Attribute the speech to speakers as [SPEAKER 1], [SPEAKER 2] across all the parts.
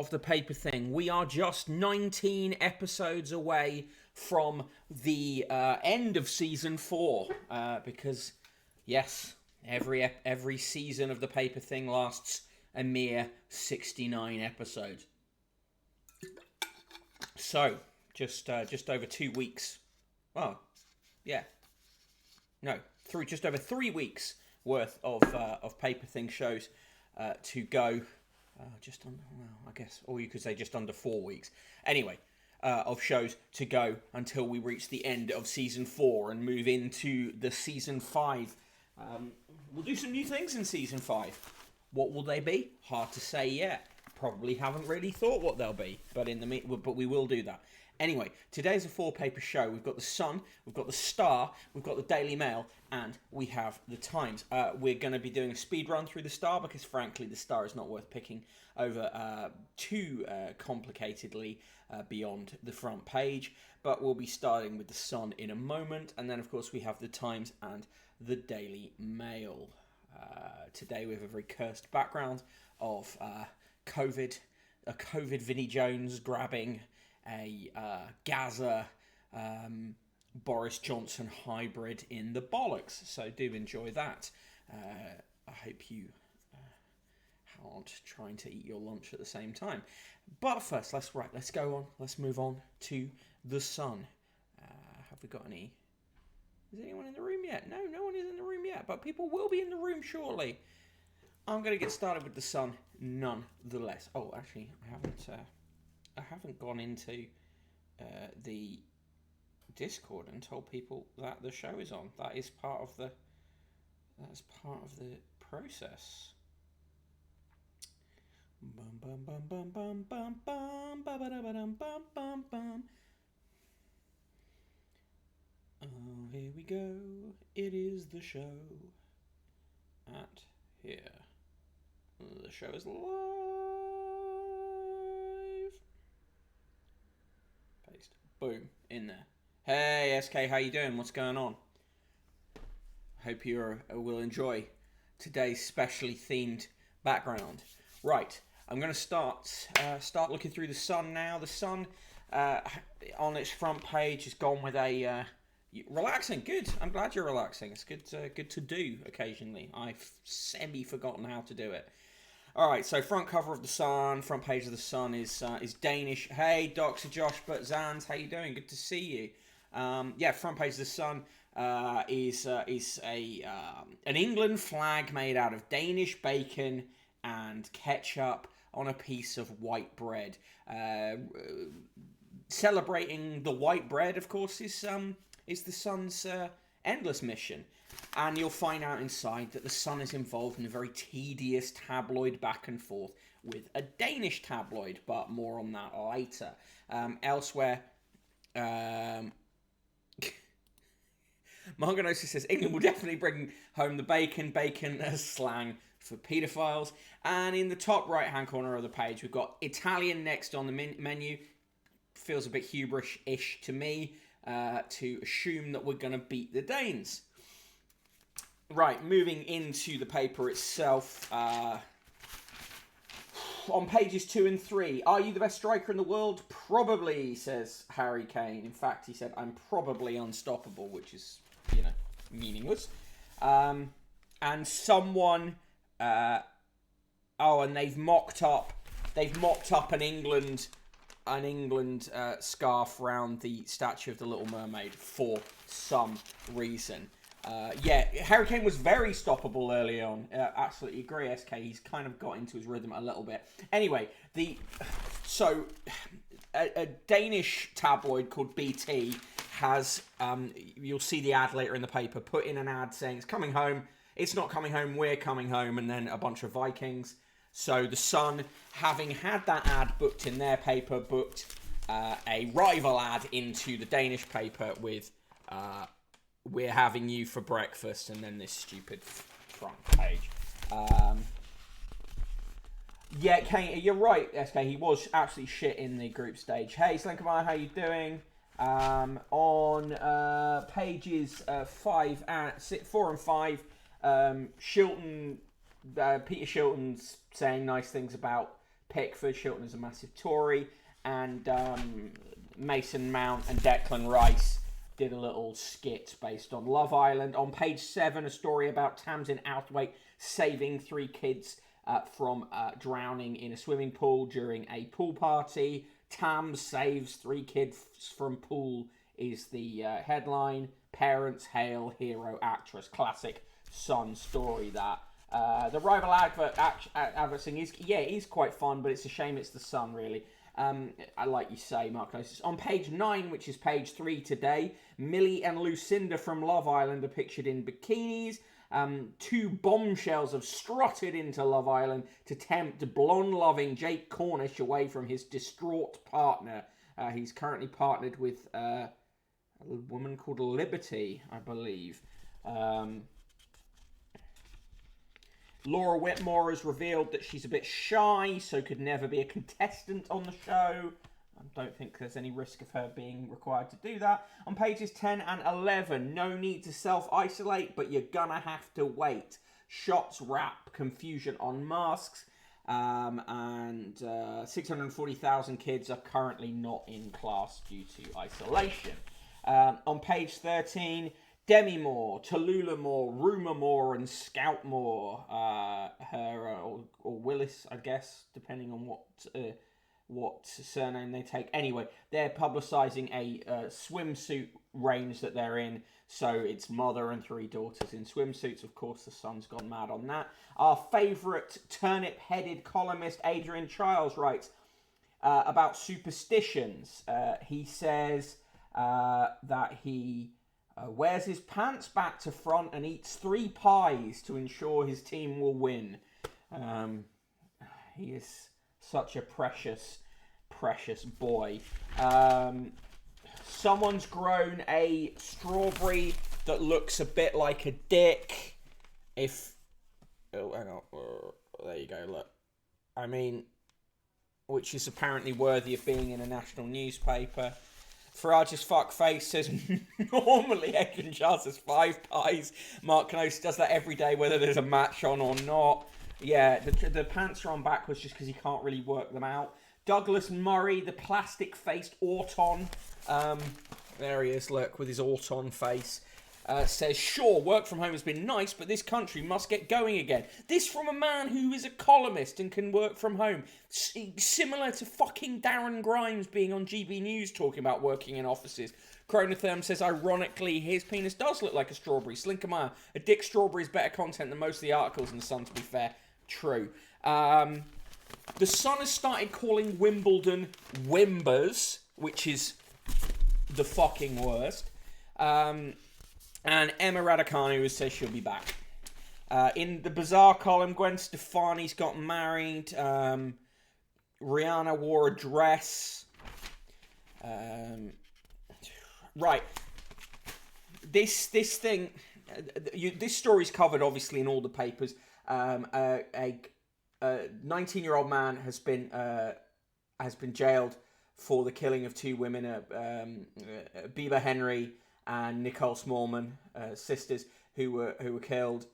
[SPEAKER 1] of the paper thing. We are just 19 episodes away from the end of season 4, because yes, every season of the paper thing lasts a mere 69 episodes. So just over 2 weeks. Oh, yeah. No, just over 3 weeks worth of paper thing shows to go. Just on, well, I guess, or you could say just under 4 weeks. Anyway, of shows to go until we reach the end of season 4 and move into the season 5. We'll do some new things in season 5. What will they be? Hard to say yet. Probably haven't really thought what they'll be, but but we will do that. Anyway, today's a 4-paper show. We've got the Sun, we've got the Star, we've got the Daily Mail, and we have the Times. We're going to be doing a speed run through the Star because, frankly, the Star is not worth picking over too complicatedly beyond the front page. But we'll be starting with the Sun in a moment, and then, of course, we have the Times and the Daily Mail. Today we have a very cursed background of COVID, a COVID Vinnie Jones grabbing a Gaza Boris Johnson hybrid in the bollocks. So do enjoy that. I hope you aren't trying to eat your lunch at the same time. But first, let's go on. Let's move on to the Sun. Have we got any? Is anyone in the room yet? No one is in the room yet, but people will be in the room shortly. I'm going to get started with the Sun nonetheless. Oh, actually, I haven't gone into the Discord and told people that the show is on. That's part of the process. Bum bum bum bum bum bum bum ba ba da ba dum bum bum bum. Oh, here we go. It is the show. At here. The show is live. Paste. Boom. In there. Hey, SK, how you doing? What's going on? Hope you will enjoy today's specially themed background. Right. I'm going to start looking through the Sun now. The Sun, on its front page, has gone with a... relaxing, good. I'm glad you're relaxing. It's good to do occasionally. I've semi-forgotten how to do it. All right, so front cover of the Sun, front page of the Sun is Danish. Hey, Dr. Josh Zans, how you doing? Good to see you. Yeah, front page of the Sun is an England flag made out of Danish bacon and ketchup on a piece of white bread. Celebrating the white bread, of course, is the Sun's endless mission. And you'll find out inside that the Sun is involved in a very tedious tabloid back and forth with a Danish tabloid, but more on that later. Elsewhere, Marganosa says, England will definitely bring home the bacon as slang for paedophiles. And in the top right-hand corner of the page, we've got Italian next on the menu. Feels a bit hubris-ish to me. To assume that we're going to beat the Danes. Right, moving into the paper itself. On pages 2 and 3, are you the best striker in the world? Probably, says Harry Kane. In fact, he said, I'm probably unstoppable, which is, meaningless. And someone... and they've mocked up an England scarf around the statue of the Little Mermaid for some reason. Harry Kane was very stoppable early on. Absolutely agree, SK. He's kind of got into his rhythm a little bit. Anyway, a Danish tabloid called BT has, you'll see the ad later in the paper, put in an ad saying it's coming home, it's not coming home, we're coming home, and then a bunch of Vikings. So the Sun, having had that ad booked in their paper, booked a rival ad into the Danish paper with we're having you for breakfast, and then this stupid front page. Kane, you're right, SK. He was absolutely shit in the group stage. Hey, Slinkamai, how you doing? On pages 4 and 5, Shilton... Peter Shilton's saying nice things about Pickford. Shilton is a massive Tory. And Mason Mount and Declan Rice did a little skit based on Love Island. On page 7, a story about Tamsin Outhwaite saving 3 kids from drowning in a swimming pool during a pool party. Tam saves 3 kids from pool is the headline. Parents hail hero actress. Classic Sun story that. The rival advertising is quite fun, but it's a shame it's the Sun, really. I like you say, Mark Gnosis. On page 9, which is page 3 today, Millie and Lucinda from Love Island are pictured in bikinis. 2 bombshells have strutted into Love Island to tempt blonde-loving Jake Cornish away from his distraught partner. He's currently partnered with a woman called Liberty, I believe. Laura Whitmore has revealed that she's a bit shy, so could never be a contestant on the show. I don't think there's any risk of her being required to do that. On pages 10 and 11, no need to self-isolate, but you're gonna have to wait. Shots wrap confusion on masks, and 640,000 kids are currently not in class due to isolation. On page 13, Demi Moore, Tallulah Moore, Rumour Moore, and Scout Moore, or Willis, I guess, depending on what surname they take. Anyway, they're publicising a swimsuit range that they're in. So it's mother and 3 daughters in swimsuits. Of course, the Sun's gone mad on that. Our favourite turnip-headed columnist, Adrian Chiles, writes about superstitions. He says that he wears his pants back to front and eats 3 pies to ensure his team will win. He is such a precious boy. Someone's grown a strawberry that looks a bit like a dick. Oh, hang on. There you go, look. I mean, which is apparently worthy of being in a national newspaper. Farage's fuckface says, normally Adrian Chiles has 5 pies. Mark Knossi does that every day, whether there's a match on or not. Yeah, the pants are on backwards just because he can't really work them out. Douglas Murray, the plastic-faced Auton. There he is, look, with his Auton face. Says, sure, work from home has been nice, but this country must get going again. This from a man who is a columnist and can work from home. Similar to fucking Darren Grimes being on GB News talking about working in offices. Chronotherm says, ironically, his penis does look like a strawberry. Slinkermeyer, a dick strawberry is better content than most of the articles in The Sun, to be fair. True. The Sun has started calling Wimbledon Wimbers, which is the fucking worst. And Emma Raducanu says she'll be back. In the bizarre column, Gwen Stefani's got married. Rihanna wore a dress. Right. This thing... this story's covered, obviously, in all the papers. A 19-year-old man has been jailed for the killing of 2 women, Biba Henry and Nicole Smallman, sisters, who were killed.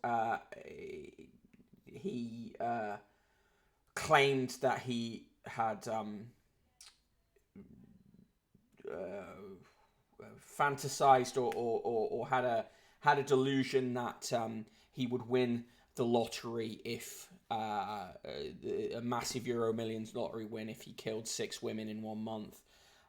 [SPEAKER 1] He claimed that he had fantasized or had a delusion that he would win the lottery if a massive Euro Millions lottery win if he killed 6 women in 1 month.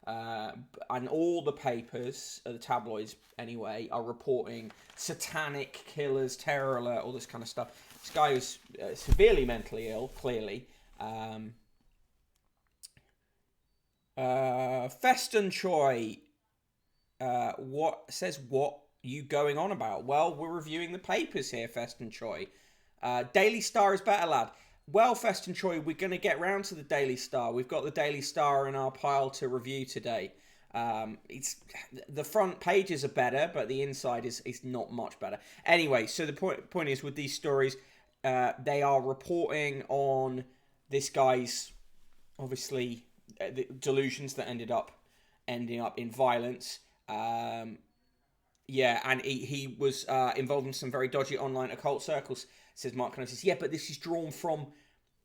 [SPEAKER 1] And all the papers, the tabloids anyway, are reporting satanic killers, terror alert, all this kind of stuff. This guy was severely mentally ill, clearly. Feston Choi what you going on about? Well, we're reviewing the papers here, Feston Choi. Daily Star is better, lad. Well, Feston Choi, we're going to get round to the Daily Star. We've got the Daily Star in our pile to review today. It's the front pages are better, but the inside is not much better. Anyway, so the point is with these stories, they are reporting on this guy's obviously the delusions that ending up in violence. Yeah, and he was involved in some very dodgy online occult circles, says Mark Knossis. Yeah, but this is drawn from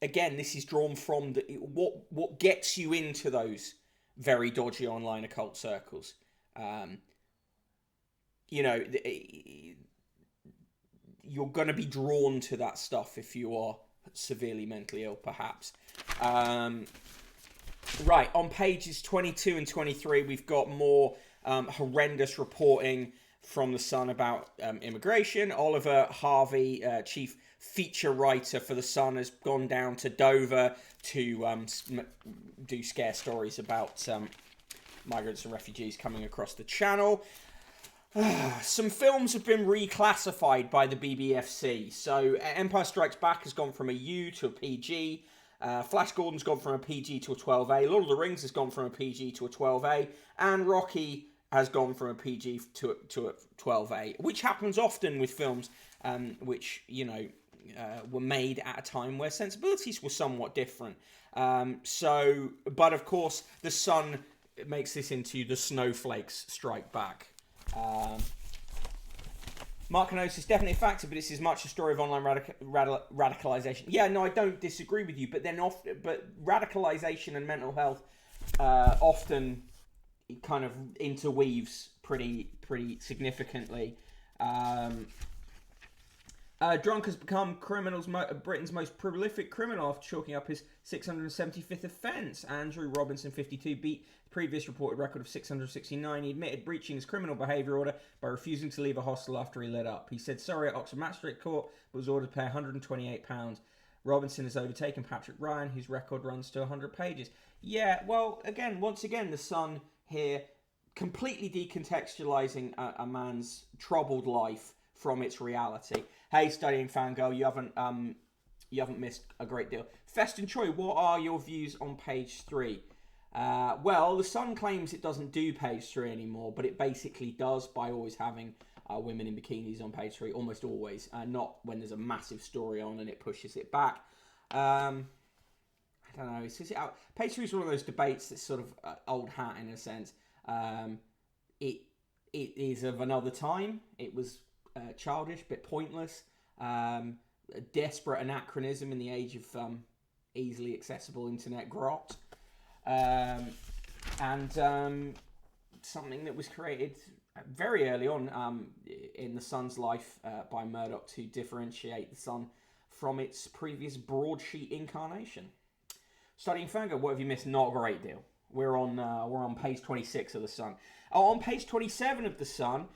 [SPEAKER 1] again, this is drawn from what gets you into those very dodgy online occult circles. You know, you're going to be drawn to that stuff if you are severely mentally ill, perhaps. Right, on pages 22 and 23, we've got more horrendous reporting from The Sun about immigration. Oliver Harvey, chief feature writer for The Sun, has gone down to Dover to do scare stories about migrants and refugees coming across the channel. Some films have been reclassified by the BBFC. So Empire Strikes Back has gone from a U to a PG. Flash Gordon's gone from a PG to a 12A. Lord of the Rings has gone from a PG to a 12A. And Rocky has gone from a PG to a 12A, which happens often with films which, you know, were made at a time where sensibilities were somewhat different. But of course, The Sun makes this into The Snowflakes Strike Back. Markanosis is definitely a factor, but it's as much a story of online radicalization. Yeah, no, I don't disagree with you, but radicalization and mental health often kind of interweaves pretty significantly. Drunk has become Britain's most prolific criminal after chalking up his 675th offence. Andrew Robinson, 52, beat the previous reported record of 669. He admitted breaching his criminal behaviour order by refusing to leave a hostel after he lit up. He said sorry at Oxford Magistrate Court, but was ordered to pay £128. Robinson has overtaken Patrick Ryan, whose record runs to 100 pages. Yeah, well, once again, The Sun here completely decontextualising a man's troubled life from its reality. Hey, studying fangirl, you haven't missed a great deal. Festin Choi, what are your views on page 3? Well, The Sun claims it doesn't do page 3 anymore, but it basically does by always having women in bikinis on page 3, almost always. Not when there's a massive story on and it pushes it back. I don't know. Page 3 is one of those debates that's sort of old hat in a sense. It is of another time. It was childish, bit pointless, a desperate anachronism in the age of easily accessible internet grot, and something that was created very early on in the Sun's life by Murdoch to differentiate the Sun from its previous broadsheet incarnation. Studying Fangirl, what have you missed? Not a great deal. We're on page 26 of the Sun. On page 27 of the Sun,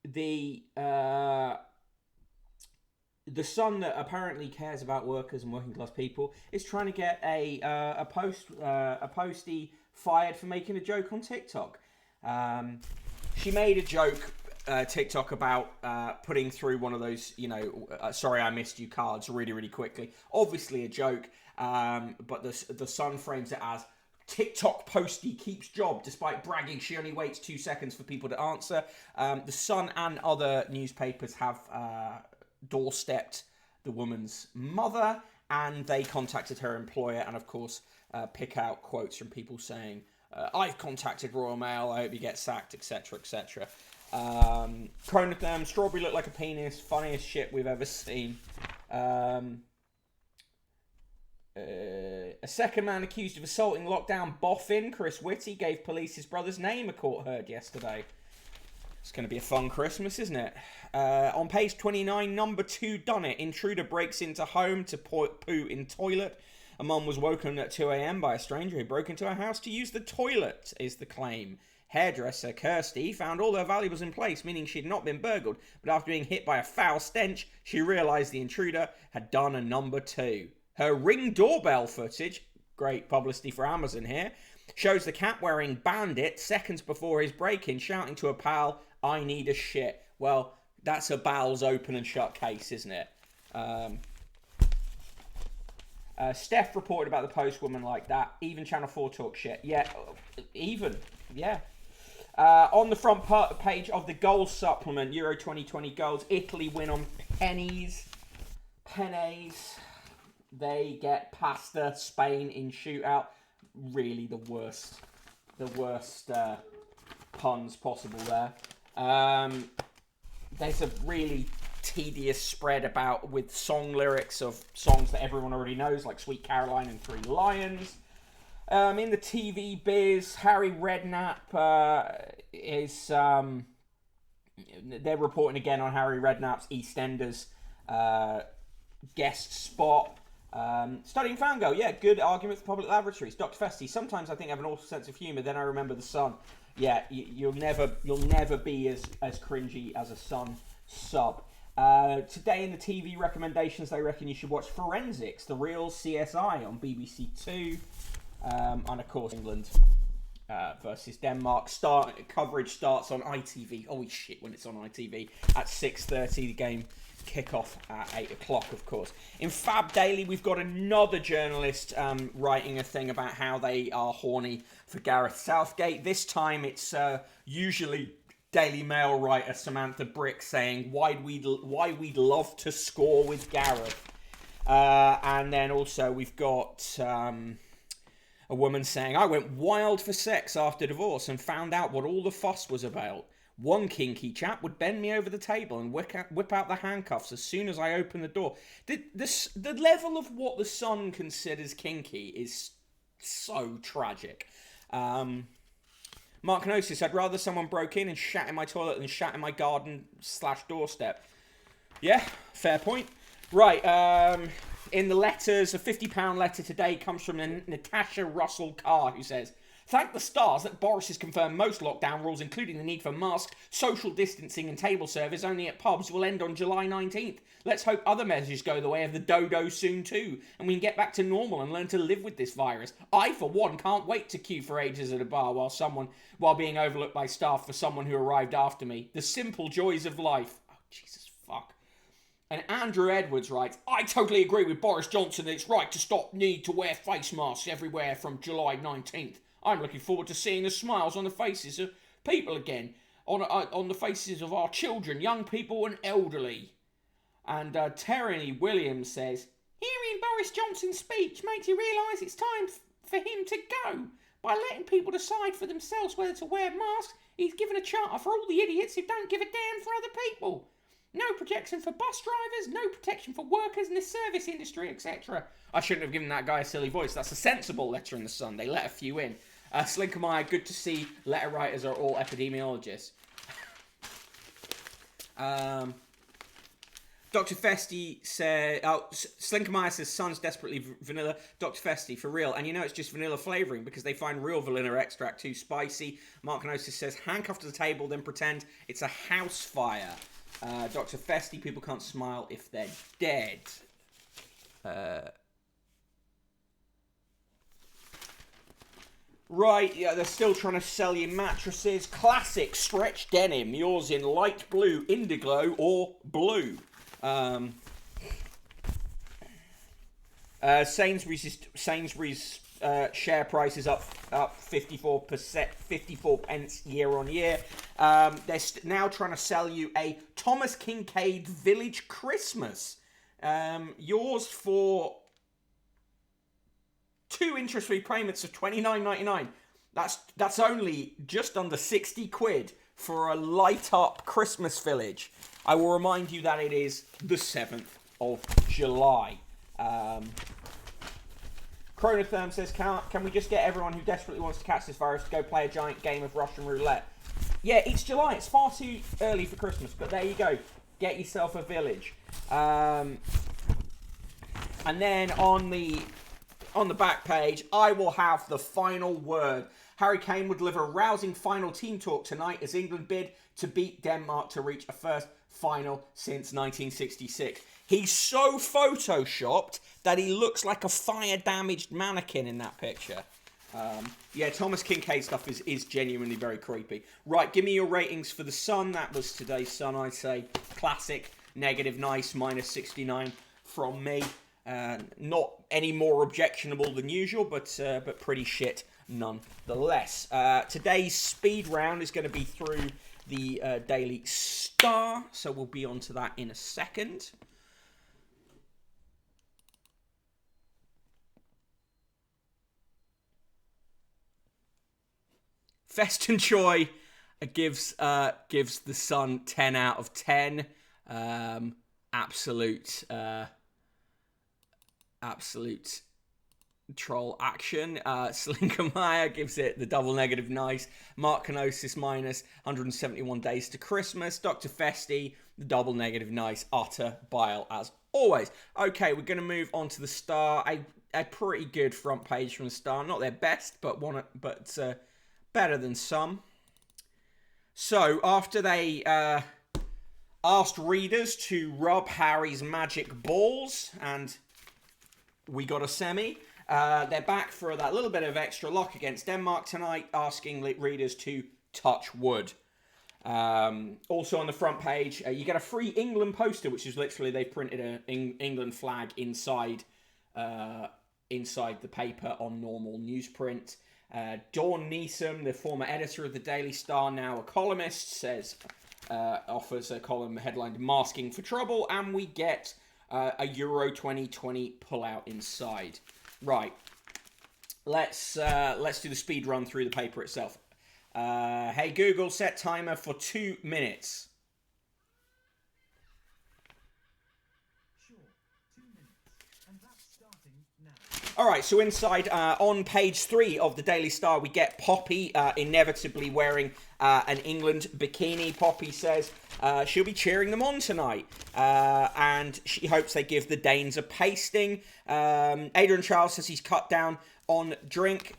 [SPEAKER 1] the Sun that apparently cares about workers and working class people is trying to get a postie fired for making a joke on TikTok. She made a joke TikTok about putting through one of those, sorry I missed you cards really, really quickly. Obviously a joke, but the Sun frames it as TikTok postie keeps job despite bragging she only waits 2 seconds for people to answer. The Sun and other newspapers have doorstepped the woman's mother, and they contacted her employer and of course pick out quotes from people saying I've contacted Royal Mail, I hope you get sacked, etc, etc. Chronotherm, strawberry looked like a penis, funniest shit we've ever seen. A second man accused of assaulting lockdown boffin, Chris Whitty, gave police his brother's name, a court heard yesterday. It's going to be a fun Christmas, isn't it? On page 29, number 2 done it. Intruder breaks into home to poo in toilet. A mum was woken at 2 a.m. by a stranger who broke into her house to use the toilet, is the claim. Hairdresser Kirsty found all her valuables in place, meaning she'd not been burgled, but after being hit by a foul stench, she realised the intruder had done a number 2. Her Ring doorbell footage, great publicity for Amazon here, shows the cat wearing Bandit seconds before his break-in, shouting to a pal, I need a shit. Well, that's a bowels open and shut case, isn't it? Steph reported about the postwoman like that. Even Channel 4 talk shit. Yeah, even. Yeah. On the front page of the goals supplement, Euro 2020 goals, Italy win on pennies. Pennies. They get past Spain in shootout. Really the worst puns possible there. There's a really tedious spread about with song lyrics of songs that everyone already knows, like Sweet Caroline and Three Lions. In the TV biz, Harry Redknapp is... they're reporting again on Harry Redknapp's EastEnders guest spot. Studying Fangirl, yeah, good argument for public laboratories. Dr. Festi, sometimes I think I have an awful sense of humour, then I remember The Sun. Yeah, you'll never be as cringy as a Sun sub. Today in the TV recommendations, they reckon you should watch Forensics, the real CSI on BBC Two. And of course, England versus Denmark. Coverage starts on ITV. Holy shit, when it's on ITV at 6:30. The game kick-off at 8 o'clock, of course. In Fab Daily, we've got another journalist writing a thing about how they are horny for Gareth Southgate. This time it's usually Daily Mail writer Samantha Brick saying why we'd love to score with Gareth. And then also we've got a woman saying, I went wild for sex after divorce and found out what all the fuss was about. One kinky chap would bend me over the table and whip out the handcuffs as soon as I opened the door. The level of what the Sun considers kinky is so tragic. Mark Gnosis, I'd rather someone broke in and shat in my toilet than shat in my garden/doorstep. Yeah, fair point. Right, in the letters, a £50 letter today comes from Natasha Russell Carr, who says, thank the stars that Boris has confirmed most lockdown rules, including the need for masks, social distancing and table service only at pubs, will end on July 19th. Let's hope other measures go the way of the dodo soon too, and we can get back to normal and learn to live with this virus. I, for one, can't wait to queue for ages at a bar while being overlooked by staff for someone who arrived after me. The simple joys of life. Oh, Jesus fuck. And Andrew Edwards writes, I totally agree with Boris Johnson that it's right to need to wear face masks everywhere from July 19th. I'm looking forward to seeing the smiles on the faces of people again, on the faces of our children, young people and elderly. And Terry Williams says, hearing Boris Johnson's speech makes you realise it's time for him to go. By letting people decide for themselves whether to wear masks, he's given a charter for all the idiots who don't give a damn for other people. No protection for bus drivers, no protection for workers in the service industry, etc. I shouldn't have given that guy a silly voice. That's a sensible letter in the Sun. They let a few in. Slinkermeyer, good to see letter writers are all epidemiologists. Dr. Festi said, Slinkermeyer says Sun's desperately vanilla. Dr. Festi, for real. And you know it's just vanilla flavouring because they find real vanilla extract too spicy. Mark Gnosis says, handcuffed to the table, then pretend it's a house fire. Dr. Festi, people can't smile if they're dead. Right, yeah, they're still trying to sell you mattresses. Classic stretch denim, yours in light blue, indigo, or blue. Sainsbury's share price is up 54%, 54 pence year on year. They're now trying to sell you a Thomas Kincaid Village Christmas. Yours for 2 interest-free payments of £29.99. That's only just under 60 quid for a light-up Christmas village. I will remind you that it is the 7th of July. Chronotherm says, can we just get everyone who desperately wants to catch this virus to go play a giant game of Russian roulette? Yeah, it's July. It's far too early for Christmas, but there you go. Get yourself a village. And then on the back page, I will have the final word. Harry Kane will deliver a rousing final team talk tonight as England bid to beat Denmark to reach a first final since 1966. He's so photoshopped that he looks like a fire-damaged mannequin in that picture. Yeah, Thomas Kincaid stuff is genuinely very creepy. Right, give me your ratings for The Sun. That was today's Sun, I'd say. Classic, negative, nice, minus 69 from me. Not any more objectionable than usual, but pretty shit nonetheless. Today's speed round is going to be through the Daily Star, so we'll be on to that in a second. Feston Choi gives The Sun 10 out of 10. absolute troll action. Slinkermeyer gives it the double negative nice. Mark Kenosis minus 171 days to Christmas. Dr. Festi, the double negative nice. Utter bile as always. Okay, we're going to move on to the Star. A pretty good front page from the Star. Not their best, but better than some. So, after they asked readers to rub Harry's magic balls, and we got a semi, they're back for that little bit of extra luck against Denmark tonight, asking readers to touch wood. Also on the front page, you get a free England poster, which is literally they've printed an England flag inside the paper on normal newsprint. Dawn Neeson, the former editor of the Daily Star, now a columnist, offers a column headlined "Masking for Trouble," and we get a Euro 2020 pullout inside. Right, let's do the speed run through the paper itself. Hey Google, set timer for 2 minutes. Alright, so inside, on page 3 of the Daily Star, we get Poppy inevitably wearing an England bikini. Poppy says she'll be cheering them on tonight, and she hopes they give the Danes a pasting. Adrian Charles says he's cut down on drink,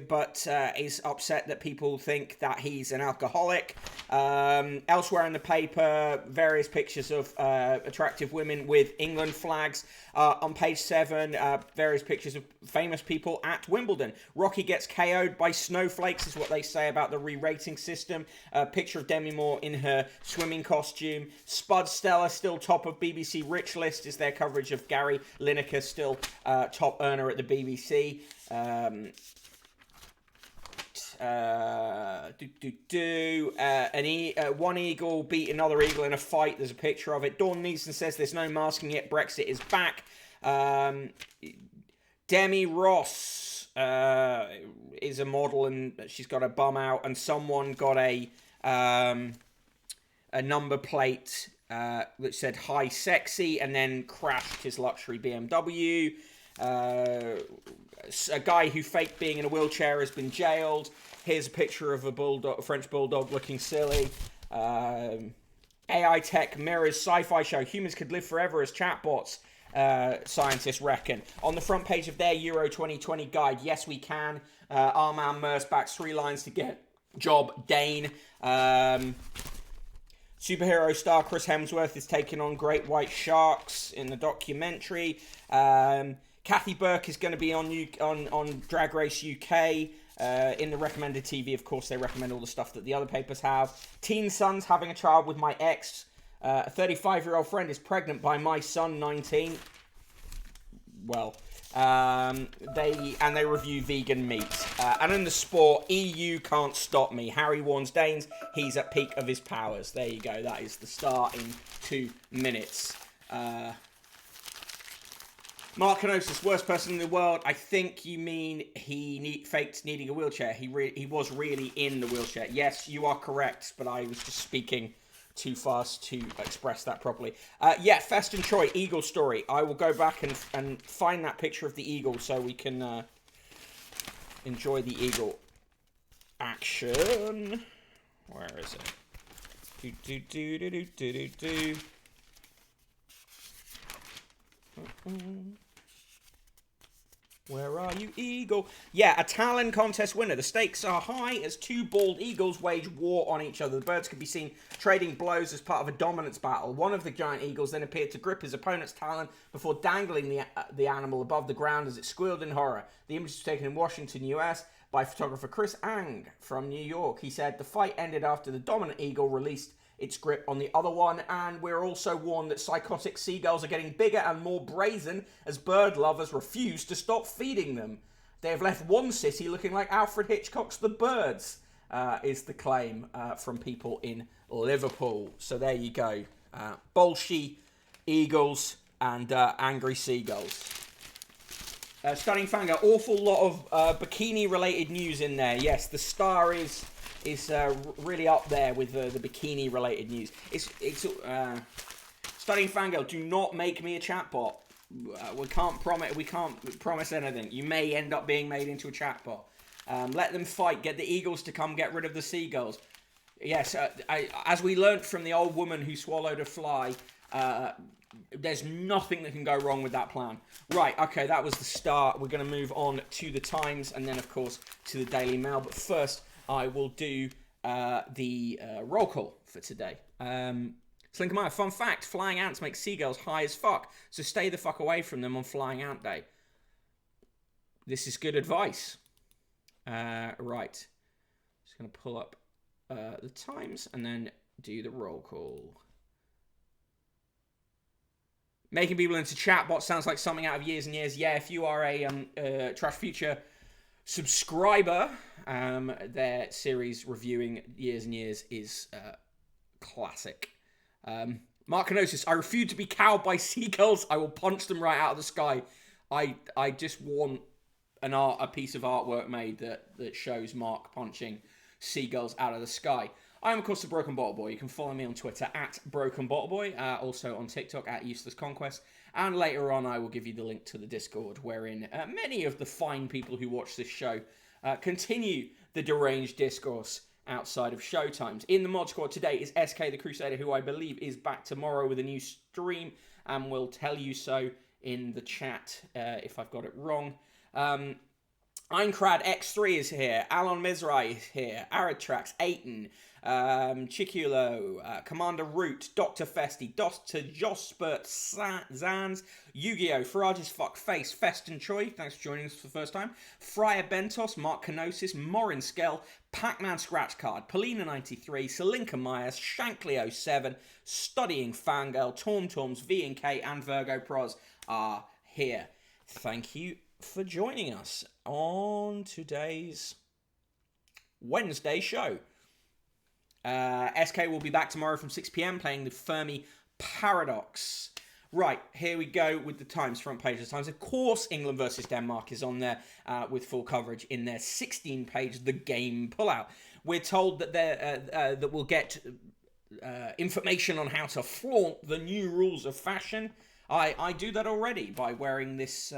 [SPEAKER 1] but is upset that people think that he's an alcoholic. Elsewhere in the paper, various pictures of attractive women with England flags. On page 7, various pictures of famous people at Wimbledon. Rocky gets KO'd by snowflakes, is what they say about the re-rating system. A picture of Demi Moore in her swimming costume. Spud Stella still top of BBC Rich List, is their coverage of Gary Lineker, still top earner at the BBC. One eagle beat another eagle in a fight. There's a picture of it. Dawn Neeson says there's no masking it. Brexit is back. Demi Ross is a model and she's got a bum out, and someone got a number plate which said "Hi Sexy" and then crashed his luxury BMW. A guy who faked being in a wheelchair has been jailed. Here's a picture of a French bulldog looking silly. AI tech mirrors sci-fi show. Humans could live forever as chatbots, scientists reckon. On the front page of their Euro 2020 guide, yes we can. Our man Merce backs 3 lines to get job Dane. Superhero star Chris Hemsworth is taking on great white sharks in the documentary. Kathy Burke is going to be on Drag Race UK. In the recommended TV, of course, they recommend all the stuff that the other papers have. Teen son's having a child with my ex. A 35-year-old friend is pregnant by my son, 19. Well, they review vegan meat. And in the sport, EU can't stop me. Harry warns Danes he's at peak of his powers. There you go. That is the Star in 2 minutes. Mark Kenosis, worst person in the world. I think you mean he faked needing a wheelchair. He was really in the wheelchair. Yes, you are correct, but I was just speaking too fast to express that properly. Yeah, Feston Troy, Eagle story. I will go back and find that picture of the eagle so we can enjoy the eagle action. Where is it? Where are you, eagle? Yeah, a talon contest winner. The stakes are high as 2 bald eagles wage war on each other. The birds can be seen trading blows as part of a dominance battle. One of the giant eagles then appeared to grip his opponent's talon before dangling the animal above the ground as it squealed in horror. The image was taken in Washington, US, by photographer Chris Ang from New York. He said the fight ended after the dominant eagle released its grip on the other one, and we're also warned that psychotic seagulls are getting bigger and more brazen as bird lovers refuse to stop feeding them. They have left one city looking like Alfred Hitchcock's The Birds, is the claim from people in Liverpool. So there you go. Bolshe eagles and angry seagulls. Stunning Fanga, awful lot of bikini-related news in there. Yes, the Star is really up there with the bikini-related news. It's Studying Fangirl, do not make me a chatbot. We can't promise anything. You may end up being made into a chatbot. Let them fight. Get the eagles to come get rid of the seagulls. Yes, as we learnt from the old woman who swallowed a fly, there's nothing that can go wrong with that plan. Right, okay, that was the start. We're going to move on to the Times and then, of course, to the Daily Mail. But first, I will do the roll call for today. Slinkermeyer, fun fact, flying ants make seagulls high as fuck, so stay the fuck away from them on Flying Ant Day. This is good advice. Right. Just going to pull up the Times and then do the roll call. Making people into chatbots sounds like something out of Years and Years. Yeah, if you are a Trash Future subscriber, their series reviewing Years and Years is classic. Mark Kenosis, I refuse to be cowed by seagulls. I will punch them right out of the sky. I just want a piece of artwork made that shows Mark punching seagulls out of the sky. I am, of course, the Broken Bottle Boy. You can follow me on Twitter at Broken Bottle Boy, also on TikTok at Useless Conquest. And later on, I will give you the link to the Discord, wherein many of the fine people who watch this show continue the deranged discourse outside of showtimes. In the mod squad today is SK the Crusader, who I believe is back tomorrow with a new stream, and will tell you so in the chat if I've got it wrong. Einkrad X3 is here, Alon Mizrai is here, Aradtrax, Aiton, Chiculo, Commander Root, Dr. Festy, Dr. Jospert Zans, Yu-Gi-Oh!, Farage as Fuck Face, Feston Choi, thanks for joining us for the first time, Friar Bentos, Mark Kenosis, Morin Skell, Pac-Man Scratch Card, Polina93, Selinka Myers, Shankly07, Studying Fangirl, Torms, V&K, and Virgo Pros are here. Thank you for joining us on today's Wednesday show. SK will be back tomorrow from 6 p.m. playing the Fermi Paradox. Right, here we go with the Times front page of the Times. Of course, England versus Denmark is on there with full coverage in their 16-page The Game Pullout. We're told that that we'll get information on how to flaunt the new rules of fashion. I do that already by wearing this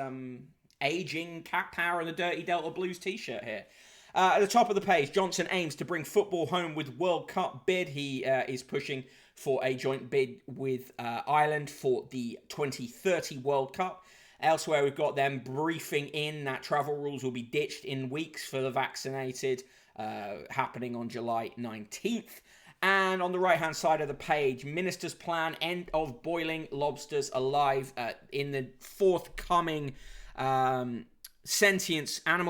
[SPEAKER 1] aging Cat Power and the Dirty Delta Blues t-shirt here. At the top of the page, Johnson aims to bring football home with World Cup bid. He is pushing for a joint bid with Ireland for the 2030 World Cup. Elsewhere, we've got them briefing in that travel rules will be ditched in weeks for the vaccinated, happening on July 19th. And on the right-hand side of the page, Minister's plan, end of boiling lobsters alive in the forthcoming animal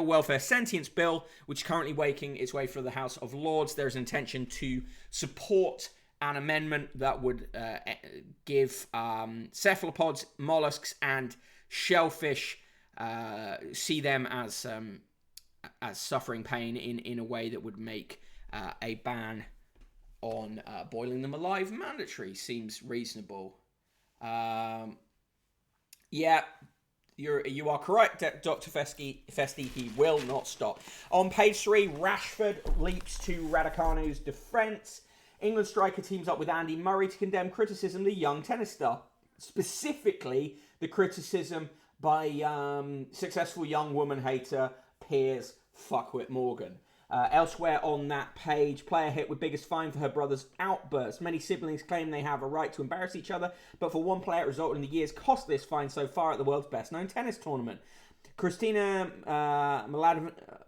[SPEAKER 1] welfare sentience bill, which is currently making its way through the House of Lords. There's an intention to support an amendment that would give cephalopods, mollusks, and shellfish, see them as suffering pain in a way that would make a ban on boiling them alive mandatory. Seems reasonable. Yeah. You are correct, Dr. Festy. He will not stop. On page 3, Rashford leaps to Raducanu's defence. England striker teams up with Andy Murray to condemn criticism of the young tennis star. Specifically, the criticism by successful young woman hater Piers Fuckwit Morgan. Elsewhere on that page, player hit with biggest fine for her brother's outburst. Many siblings claim they have a right to embarrass each other, but for one player it resulted in the year's costliest fine so far at the world's best-known tennis tournament. Kristina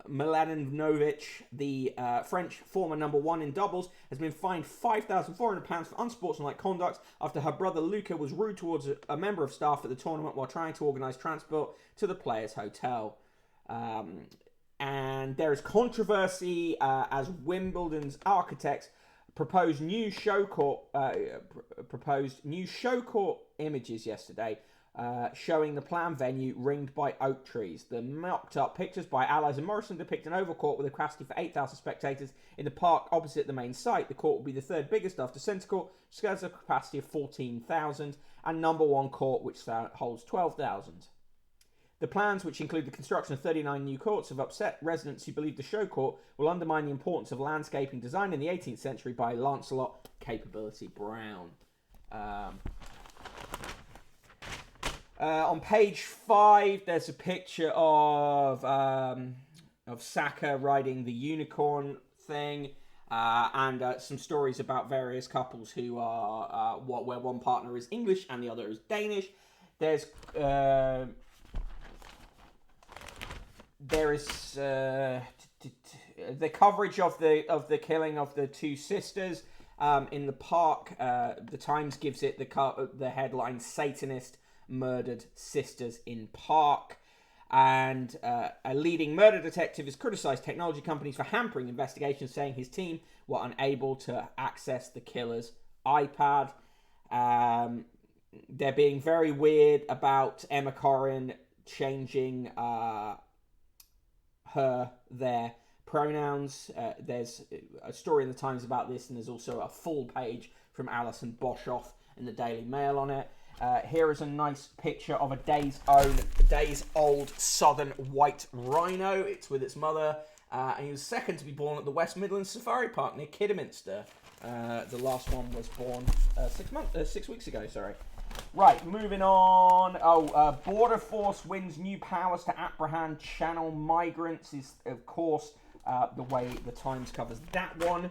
[SPEAKER 1] Mladenovic, the French former number one in doubles, has been fined £5,400 for unsportsmanlike conduct after her brother Luca was rude towards a member of staff at the tournament while trying to organise transport to the players' hotel. And there is controversy as Wimbledon's architects proposed new show court images yesterday, showing the planned venue ringed by oak trees. The mocked-up pictures by Allies and Morrison depict an oval court with a capacity for 8,000 spectators in the park opposite the main site. The court will be the third biggest after Centre Court, which has a capacity of 14,000, and number one court, which holds 12,000. The plans, which include the construction of 39 new courts, have upset residents who believe the show court will undermine the importance of landscaping design in the 18th century by Lancelot Capability Brown. On page 5, there's a picture of Saka riding the unicorn thing, and some stories about various couples who are where one partner is English and the other is Danish. There is the coverage of the killing of the two sisters in the park. The Times gives it the headline "Satanist Murdered Sisters in Park." And a leading murder detective has criticised technology companies for hampering investigations, saying his team were unable to access the killer's iPad. They're being very weird about Emma Corrin changing their pronouns. There's a story in the Times about this, and there's also a full page from Alison Boshoff in the Daily Mail on it. Here is a nice picture of a days-old southern white rhino. It's with its mother, and he was second to be born at the West Midlands Safari Park near Kidderminster. The last one was born 6 weeks ago. Sorry. Right, moving on. Border Force wins new powers to apprehend Channel migrants is, of course, the way the Times covers that one.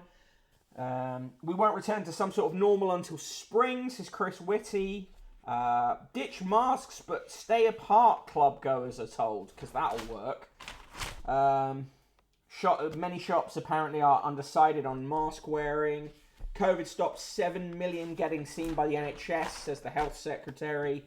[SPEAKER 1] We won't return to some sort of normal until spring, says Chris Whitty. Ditch masks, but stay apart, club goers are told, because that'll work. Many shops apparently are undecided on mask wearing. COVID stops 7 million getting seen by the NHS, says the health secretary.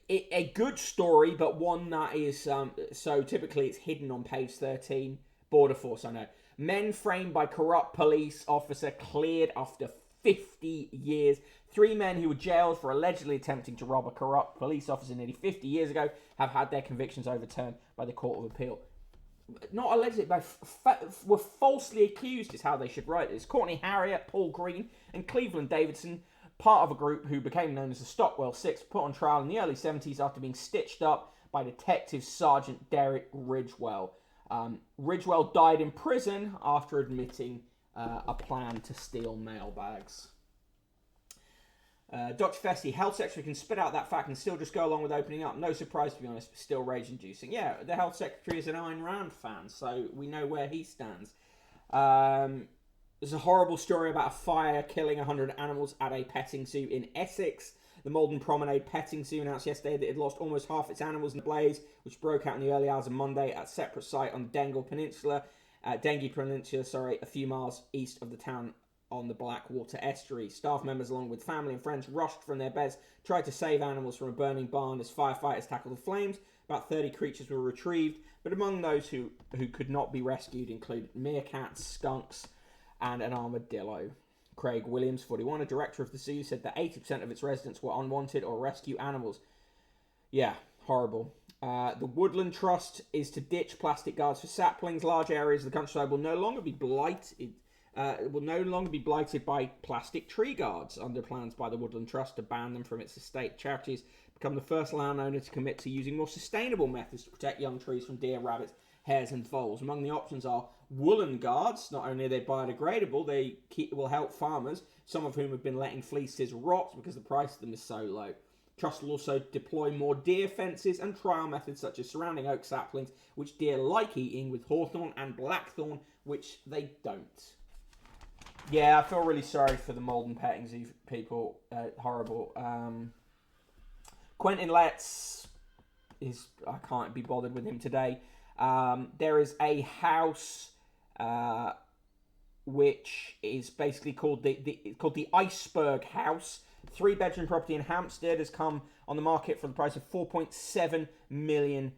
[SPEAKER 1] A good story, but one that is so typically it's hidden on page 13. Border Force, I know. Men framed by corrupt police officer cleared after 50 years. 3 men who were jailed for allegedly attempting to rob a corrupt police officer nearly 50 years ago have had their convictions overturned by the Court of Appeal. Not allegedly, were falsely accused is how they should write this. Courtney Harriott, Paul Green and Cleveland Davidson, part of a group who became known as the Stockwell Six, put on trial in the early 70s after being stitched up by Detective Sergeant Derek Ridgewell. Ridgewell died in prison after admitting a plan to steal mailbags. Dr. Festi, health secretary can spit out that fact and still just go along with opening up. No surprise, to be honest, but still rage-inducing. Yeah, the health secretary is an Ayn Rand fan, so we know where he stands. There's a horrible story about a fire killing 100 animals at a petting zoo in Essex. The Malden Promenade Petting Zoo announced yesterday that it lost almost half its animals in the blaze, which broke out in the early hours of Monday at a separate site on the Dengie Peninsula, a few miles east of the town on the Blackwater estuary. Staff members, along with family and friends, rushed from their beds, tried to save animals from a burning barn as firefighters tackled the flames. About 30 creatures were retrieved, but among those who could not be rescued included meerkats, skunks, and an armadillo. Craig Williams, 41, a director of the zoo, said that 80% of its residents were unwanted or rescue animals. Yeah, horrible. The Woodland Trust is to ditch plastic guards for saplings. Large areas of the countryside will no longer be blighted. By plastic tree guards under plans by the Woodland Trust to ban them from its estate. Charities become the first landowner to commit to using more sustainable methods to protect young trees from deer, rabbits, hares and voles. Among the options are woolen guards. Not only are they biodegradable, they will help farmers, some of whom have been letting fleeces rot because the price of them is so low. Trust will also deploy more deer fences and trial methods such as surrounding oak saplings, which deer like eating, with hawthorn and blackthorn, which they don't. Yeah, I feel really sorry for the Malden Petting Zoo people. Horrible. Quentin Letts I can't be bothered with him today. There is a house which is basically called the Iceberg House. 3-bedroom property in Hampstead has come on the market for the price of £4.7 million.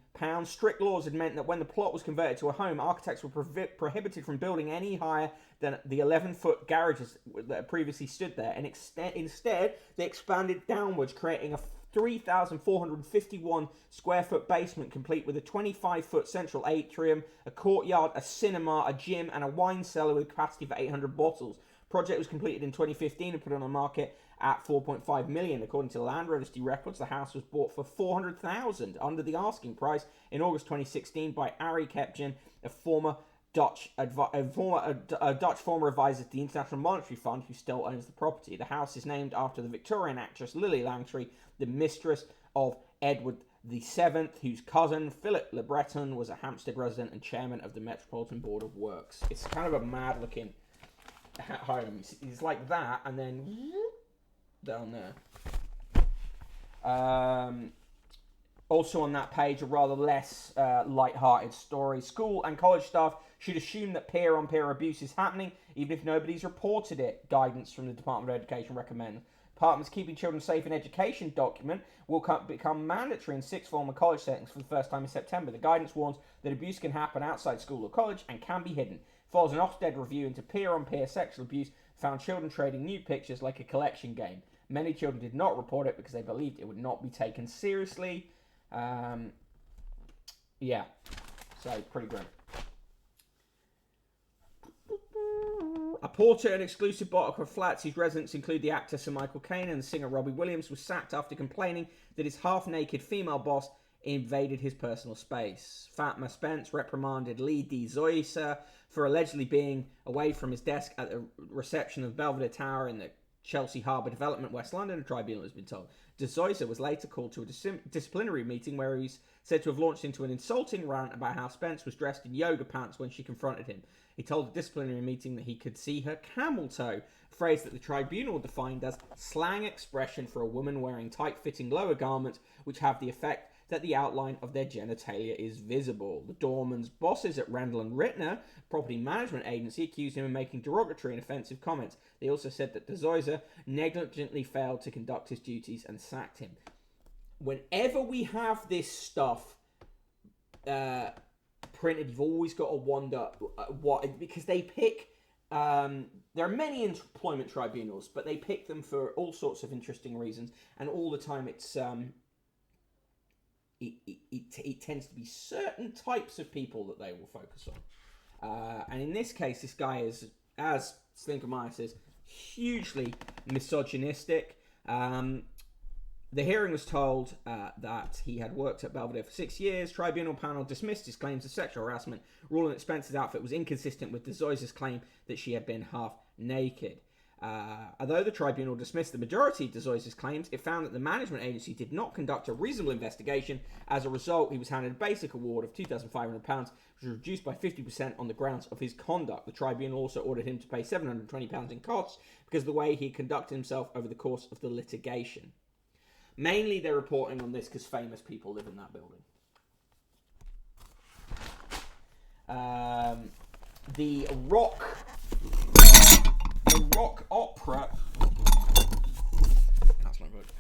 [SPEAKER 1] Strict laws had meant that when the plot was converted to a home, architects were prohibited from building any higher than the 11-foot garages that previously stood there, and instead they expanded downwards, creating a 3,451 square foot basement complete with a 25-foot central atrium, a courtyard, a cinema, a gym and a wine cellar with capacity for 800 bottles. Project was completed in 2015 and put on the market at 4.5 million. According to Land Registry records, the house was bought for 400,000 under the asking price in August 2016 by Ari Kepjan, a former a Dutch former advisor to the International Monetary Fund who still owns the property. The house is named after the Victorian actress Lily Langtry, the mistress of Edward VII, whose cousin Philip Le Breton was a Hampstead resident and chairman of the Metropolitan Board of Works. It's kind of a mad-looking home. It's like that, and then down there. Also on that page, a rather less light-hearted story. School and college staff should assume that peer-on-peer abuse is happening, even if nobody's reported it. Guidance from the Department of Education recommends. Department's Keeping Children Safe in Education document will become mandatory in sixth form and college settings for the first time in September. The guidance warns that abuse can happen outside school or college and can be hidden. Follows an Ofsted review into peer-on-peer sexual abuse, found children trading nude pictures like a collection game. Many children did not report it because they believed it would not be taken seriously. Yeah, so pretty grim. A porter and exclusive block of flats whose residents include the actor Sir Michael Caine and the singer Robbie Williams was sacked after complaining that his half-naked female boss invaded his personal space. Fatma Spence reprimanded Lee de Zoysa for allegedly being away from his desk at the reception of Belvedere Tower in the Chelsea Harbour development, West London, a tribunal has been told. De Zoysa was later called to a disciplinary meeting where he's said to have launched into an insulting rant about how Spence was dressed in yoga pants when she confronted him. He told the disciplinary meeting that he could see her camel toe, a phrase that the tribunal defined as slang expression for a woman wearing tight-fitting lower garments which have the effect that the outline of their genitalia is visible. The doorman's bosses at Randall and Rittner, property management agency, accused him of making derogatory and offensive comments. They also said that de Zoysa negligently failed to conduct his duties and sacked him. Whenever we have this stuff printed, you've always got to wonder what, because they pick, there are many employment tribunals, but they pick them for all sorts of interesting reasons, and all the time it's it tends to be certain types of people that they will focus on. And in this case, this guy is, as Slinkermeyer says, hugely misogynistic. The hearing was told that he had worked at Belvedere for 6 years. Tribunal panel dismissed his claims of sexual harassment, ruling that Spencer's outfit was inconsistent with de Zoysa's claim that she had been half naked. Although the tribunal dismissed the majority of de Zoysa's claims, it found that the management agency did not conduct a reasonable investigation. As a result, he was handed a basic award of £2,500, which was reduced by 50% on the grounds of his conduct. The tribunal also ordered him to pay £720 in costs because of the way he conducted himself over the course of the litigation. Mainly, they're reporting on this because famous people live in that building. The rock opera. That's not good.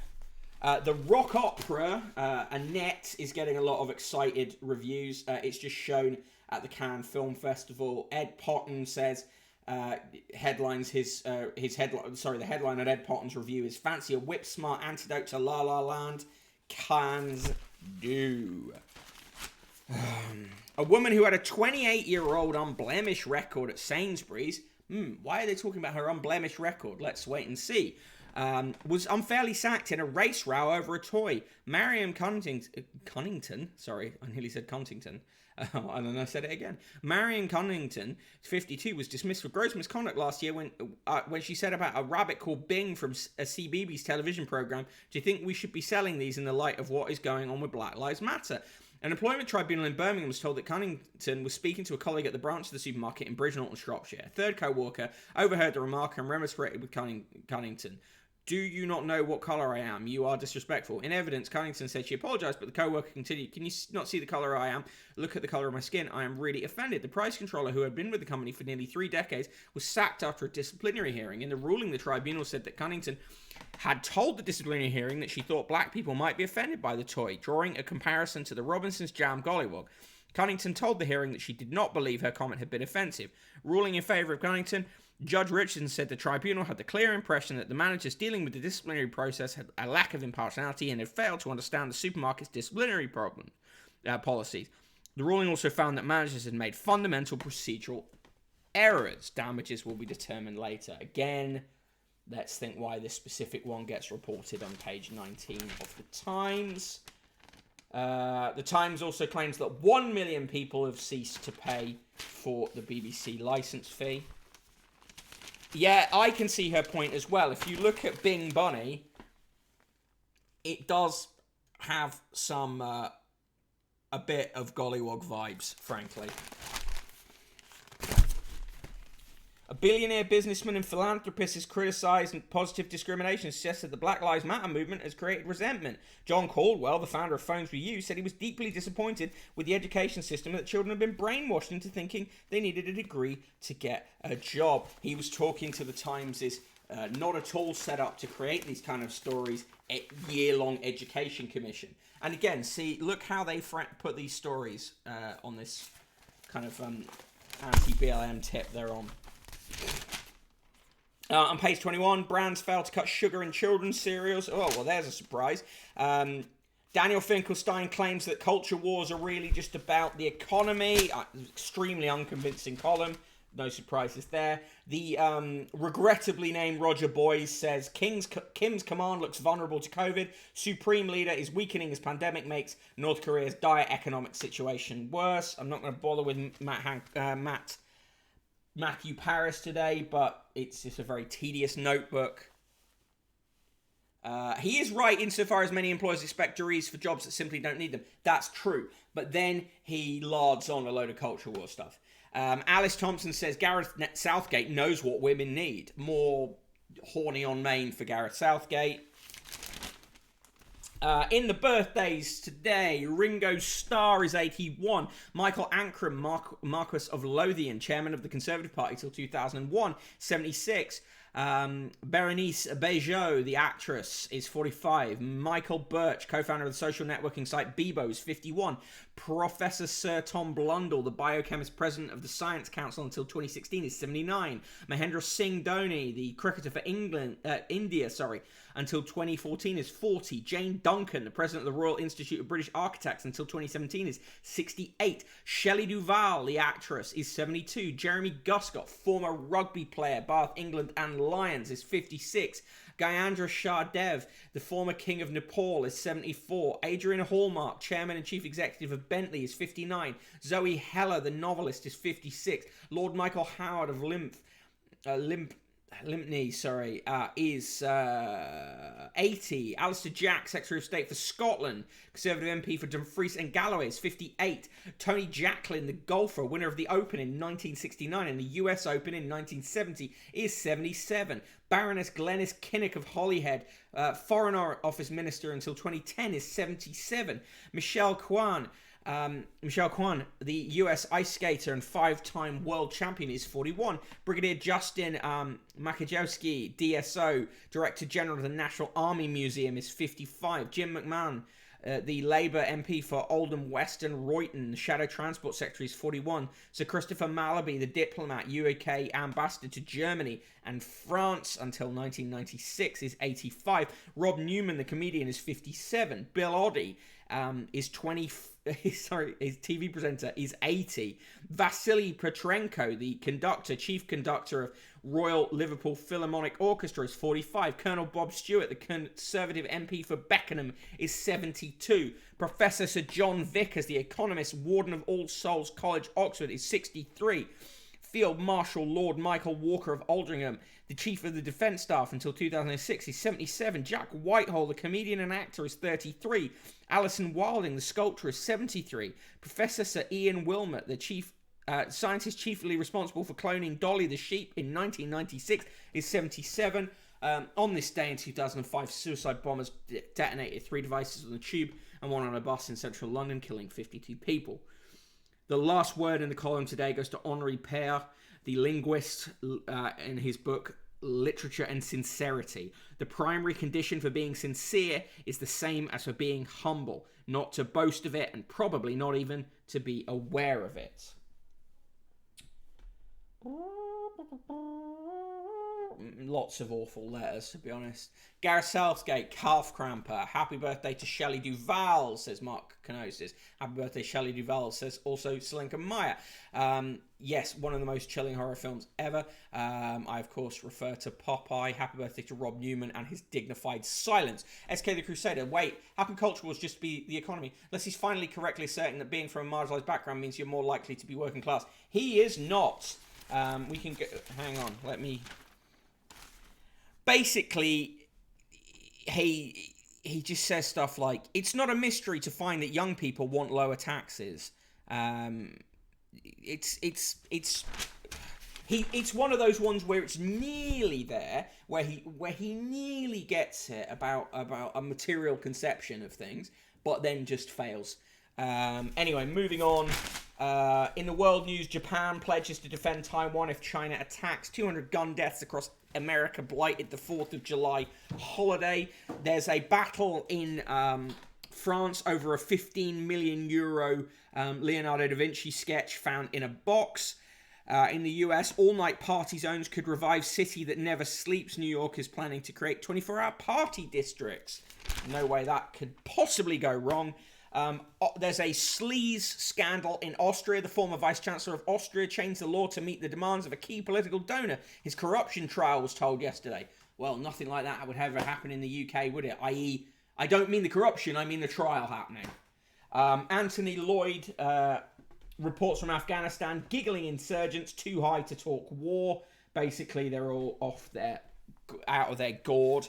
[SPEAKER 1] The rock opera, Annette, is getting a lot of excited reviews. It's just shown at the Cannes Film Festival. Ed Potton says headlines the headline at Ed Potton's review is "Fancy a whip-smart antidote to La La Land? Cannes do." A woman who had a 28-year-old unblemished record at Sainsbury's. Why are they talking about her unblemished record? Let's wait and see. Was unfairly sacked in a race row over a toy. Mariam Cunnington, sorry, I nearly said Cuntington. And then I said it again. Marion Cunnington, 52, was dismissed for gross misconduct last year when she said about a rabbit called Bing from a CBeebies television program, "Do you think we should be selling these in the light of what is going on with Black Lives Matter?" An employment tribunal in Birmingham was told that Cunnington was speaking to a colleague at the branch of the supermarket in Bridgnorton, Shropshire. A third co-worker overheard the remark and remonstrated with Cunnington. "Do you not know what colour I am? You are disrespectful." In evidence, Cunnington said she apologised, but the co-worker continued, "Can you not see the colour I am? Look at the colour of my skin. I am really offended." The price controller, who had been with the company for nearly 3 decades, was sacked after a disciplinary hearing. In the ruling, the tribunal said that Cunnington had told the disciplinary hearing that she thought black people might be offended by the toy, drawing a comparison to the Robinson's Jam Gollywog. Cunnington told the hearing that she did not believe her comment had been offensive. Ruling in favour of Cunnington, Judge Richardson said the tribunal had the clear impression that the managers dealing with the disciplinary process had a lack of impartiality and had failed to understand the supermarket's disciplinary policies. The ruling also found that managers had made fundamental procedural errors. Damages will be determined later. Again, let's think why this specific one gets reported on page 19 of the Times. The Times also claims that 1 million people have ceased to pay for the BBC licence fee. Yeah, I can see her point as well. If you look at Bing Bunny, it does have some, a bit of gollywog vibes, frankly. A billionaire businessman and philanthropist has criticised positive discrimination and suggested the Black Lives Matter movement has created resentment. John Caldwell, the founder of Phones We Use, said he was deeply disappointed with the education system, that children have been brainwashed into thinking they needed a degree to get a job. He was talking to the Times' not at all set up to create these kind of stories, a year-long education commission. And again, see, look how they put these stories on this kind of anti-BLM tip they're on. On page 21, brands fail to cut sugar in children's cereals. Oh, well, there's a surprise. Daniel Finkelstein claims that culture wars are really just about the economy. Extremely unconvincing column. No surprises there. The regrettably named Roger Boys says Kim's command looks vulnerable to COVID. Supreme leader is weakening as pandemic makes North Korea's dire economic situation worse. I'm not going to bother with Matthew Paris today, but it's just a very tedious notebook. He is right insofar as many employers expect degrees for jobs that simply don't need them. That's true. But then he lards on a load of culture war stuff. Alice Thompson says Gareth Southgate knows what women need. More horny on main for Gareth Southgate. In the birthdays today, Ringo Starr is 81. Michael Ancram, Marquess of Lothian, chairman of the Conservative Party till 2001, 76. Berenice Bejo, the actress, is 45. Michael Birch, co-founder of the social networking site Bebo, is 51. Professor Sir Tom Blundell, the biochemist president of the Science Council until 2016, is 79. Mahendra Singh Dhoni, the cricketer for India, until 2014 is 40. Jane Duncan, the president of the Royal Institute of British Architects until 2017, is 68. Shelley Duvall, the actress, is 72. Jeremy Guscott, former rugby player, Bath, England and Lions, is 56. Gayendra Shahdev, the former king of Nepal, is 74. Adrian Hallmark, chairman and chief executive of Bentley, is 59. Zoe Heller, the novelist, is 56. Lord Michael Howard of Lympney, is 80. Alistair Jack, Secretary of State for Scotland, Conservative MP for Dumfries and Galloway, is 58. Tony Jacklin, the golfer, winner of the Open in 1969 and the US Open in 1970, is 77. Baroness Glenys Kinnock of Holyhead, Foreign Office Minister until 2010, is 77. Michelle Kwan, the US ice skater and 5-time world champion, is 41. Brigadier Justin Makajewski, DSO, Director General of the National Army Museum, is 55. Jim McMahon, the Labour MP for Oldham West and Royton, the Shadow Transport Secretary, is 41. Sir Christopher Malaby, the diplomat, UK ambassador to Germany and France until 1996, is 85. Rob Newman, the comedian, is 57. Bill Oddie his TV presenter, is 80. Vasily Petrenko, the chief conductor of Royal Liverpool Philharmonic Orchestra, is 45. Colonel Bob Stewart, the Conservative MP for Beckenham, is 72. Professor Sir John Vickers, the economist, Warden of All Souls College, Oxford, is 63. Field Marshal Lord Michael Walker of Aldringham, the Chief of the Defence Staff until 2006, is 77. Jack Whitehall, the comedian and actor, is 33. Alison Wilding, the sculptor, is 73. Professor Sir Ian Wilmot, the scientist chiefly responsible for cloning Dolly the sheep in 1996, is 77. On this day in 2005, suicide bombers detonated 3 devices on the tube and 1 on a bus in central London, killing 52 people. The last word in the column today goes to Henri Père, the linguist, in his book Literature and Sincerity. The primary condition for being sincere is the same as for being humble, not to boast of it and probably not even to be aware of it. Lots of awful letters, to be honest. Gareth Southgate, calf cramper. Happy birthday to Shelley Duvall, says Mark Canosis. Happy birthday, Shelley Duvall, says also Selenka Maya. Yes, one of the most chilling horror films ever. I, of course, refer to Popeye. Happy birthday to Rob Newman and his dignified silence. SK the Crusader, wait, happy culture was just be the economy. Unless he's finally correctly asserting that being from a marginalised background means you're more likely to be working class. He is not. We can get... Hang on, let me... Basically, he just says stuff like, it's not a mystery to find that young people want lower taxes. It's one of those ones where it's nearly there, where he nearly gets it about a material conception of things, but then just fails. Anyway, moving on. In the world news, Japan pledges to defend Taiwan if China attacks. 200 gun deaths across America blighted the 4th of July holiday. There's a battle in France over a 15 million euro Leonardo da Vinci sketch found in a box. In the US, all-night party zones could revive city that never sleeps. New York is planning to create 24-hour party districts. No way that could possibly go wrong. There's a sleaze scandal in Austria. The former vice-chancellor of Austria changed the law to meet the demands of a key political donor. His corruption trial was told yesterday. Well, nothing like that would ever happen in the UK, would it? I.e., I don't mean the corruption, I mean the trial happening. Anthony Lloyd reports from Afghanistan, giggling insurgents too high to talk war. Basically, they're all out of their gourd.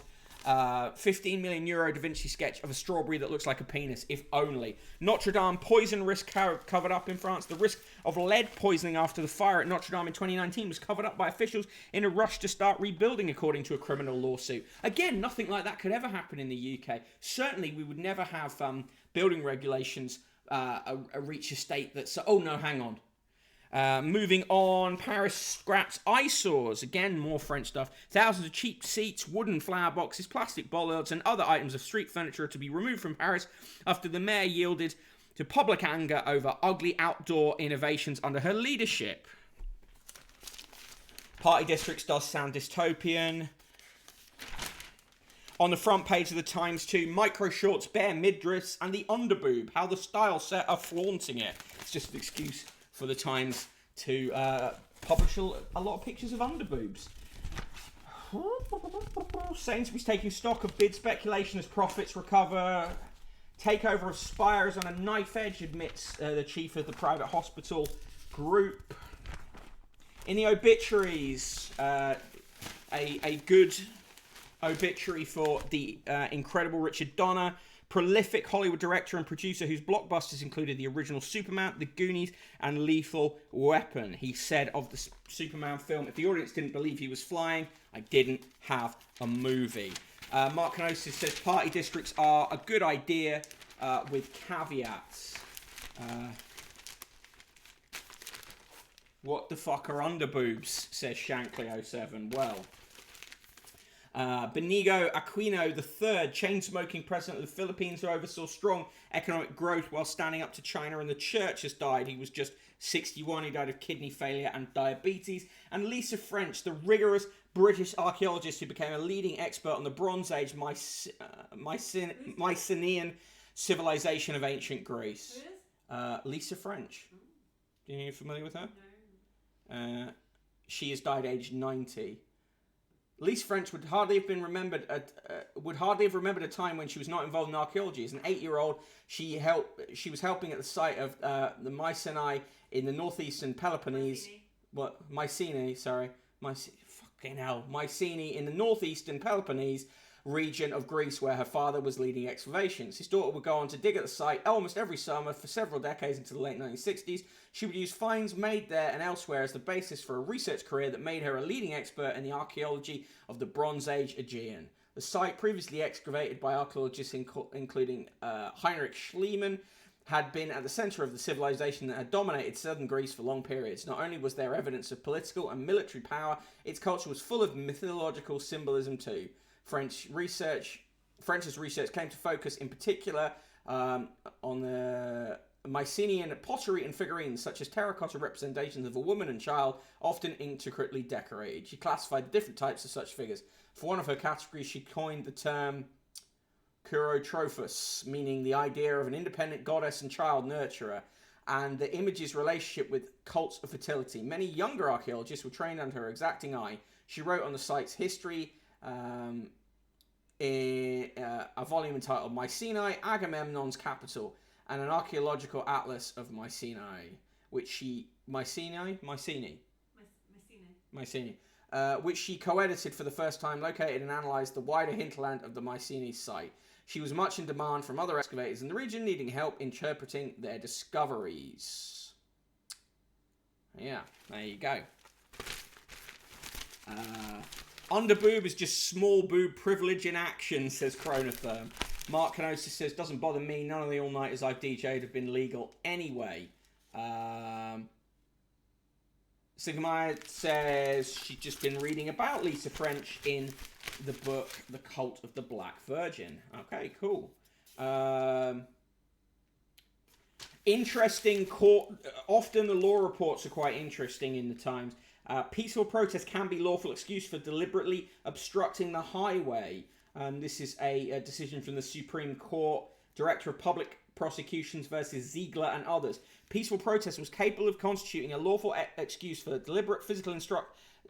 [SPEAKER 1] 15 million euro Da Vinci sketch of a strawberry that looks like a penis, if only. Notre Dame poison risk covered up in France. The risk of lead poisoning after the fire at Notre Dame in 2019 was covered up by officials in a rush to start rebuilding, according to a criminal lawsuit. Again, nothing like that could ever happen in the UK. Certainly, we would never have building regulations reach a state that's... Oh, no, hang on. Moving on, Paris scraps eyesores. Again, more French stuff. Thousands of cheap seats, wooden flower boxes, plastic bollards, and other items of street furniture to be removed from Paris after the mayor yielded to public anger over ugly outdoor innovations under her leadership. Party districts does sound dystopian. On the front page of the Times too, micro shorts, bare midriffs, and the underboob. How the style set are flaunting it. It's just an excuse for the Times to publish a lot of pictures of underboobs. Sainsbury's taking stock of bid speculation as profits recover. Takeover of Spires on a knife edge, admits the chief of the private hospital group. In the obituaries, a good obituary for the incredible Richard Donner, prolific Hollywood director and producer whose blockbusters included the original Superman, The Goonies, and Lethal Weapon. He said of the Superman film, if the audience didn't believe he was flying, I didn't have a movie. Mark Canosis says party districts are a good idea with caveats. What the fuck are underboobs, says Shankly07. Well... Benigo Aquino III, chain-smoking president of the Philippines who oversaw strong economic growth while standing up to China and the church, has died. He was just 61. He died of kidney failure and diabetes. And Lisa French, the rigorous British archaeologist who became a leading expert on the Bronze Age Mycenaean civilization of ancient Greece. Who is? Lisa French. Are you familiar with her? No. She has died aged 90. Lisa French would hardly have remembered a time when she was not involved in archaeology. As an 8-year-old, she was helping at the site of the Mycenae in the northeastern Peloponnese. Mycenae in the northeastern Peloponnese region of Greece, where her father was leading excavations. His daughter would go on to dig at the site almost every summer for several decades into the late 1960s. She would use finds made there and elsewhere as the basis for a research career that made her a leading expert in the archaeology of the Bronze Age Aegean. The site, previously excavated by archaeologists including Heinrich Schliemann, had been at the centre of the civilization that had dominated southern Greece for long periods. Not only was there evidence of political and military power, its culture was full of mythological symbolism too. French's research came to focus in particular on the Mycenaean pottery and figurines, such as terracotta representations of a woman and child, often intricately decorated. She classified different types of such figures. For one of her categories, she coined the term Kurotrophos, meaning the idea of an independent goddess and child nurturer, and the image's relationship with cults of fertility. Many younger archaeologists were trained under her exacting eye. She wrote on the site's history in a volume entitled Mycenae, Agamemnon's Capital, and an archaeological atlas of Mycenae, which she Mycenae, which she co-edited for the first time, located and analysed the wider hinterland of the Mycenae site. She was much in demand from other excavators in the region, needing help interpreting their discoveries. Yeah, there you go. Underboob is just small boob privilege in action, says Chronotherm. Mark Canosis says, doesn't bother me. None of the all-nighters I've DJ'd have been legal anyway. Sigmund says she's just been reading about Lisa French in the book The Cult of the Black Virgin. Okay, cool. Interesting court. Often the law reports are quite interesting in the Times. Peaceful protest can be lawful excuse for deliberately obstructing the highway. This is a decision from the Supreme Court. Director of Public Prosecutions versus Ziegler and others. Peaceful protest was capable of constituting a lawful excuse for deliberate physical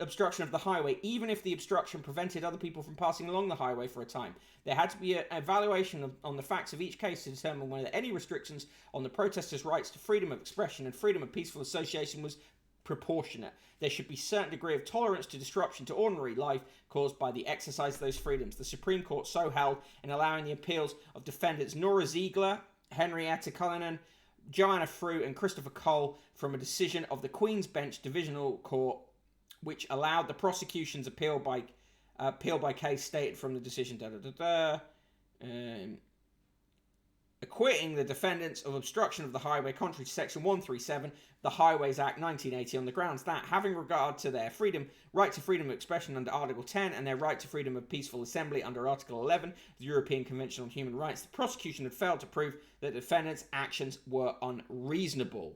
[SPEAKER 1] obstruction of the highway, even if the obstruction prevented other people from passing along the highway for a time. There had to be an evaluation on the facts of each case to determine whether any restrictions on the protesters' rights to freedom of expression and freedom of peaceful association was proportionate. There should be a certain degree of tolerance to disruption to ordinary life caused by the exercise of those freedoms. The Supreme Court so held in allowing the appeals of defendants Nora Ziegler, Henrietta Cullinan, Joanna Frew and Christopher Cole from a decision of the Queen's Bench Divisional Court, which allowed the prosecution's appeal by case stated from the decision, acquitting the defendants of obstruction of the highway contrary to Section 137, the Highways Act 1980, on the grounds that, having regard to their right to freedom of expression under Article 10 and their right to freedom of peaceful assembly under Article 11 of the European Convention on Human Rights, the prosecution had failed to prove that the defendants' actions were unreasonable.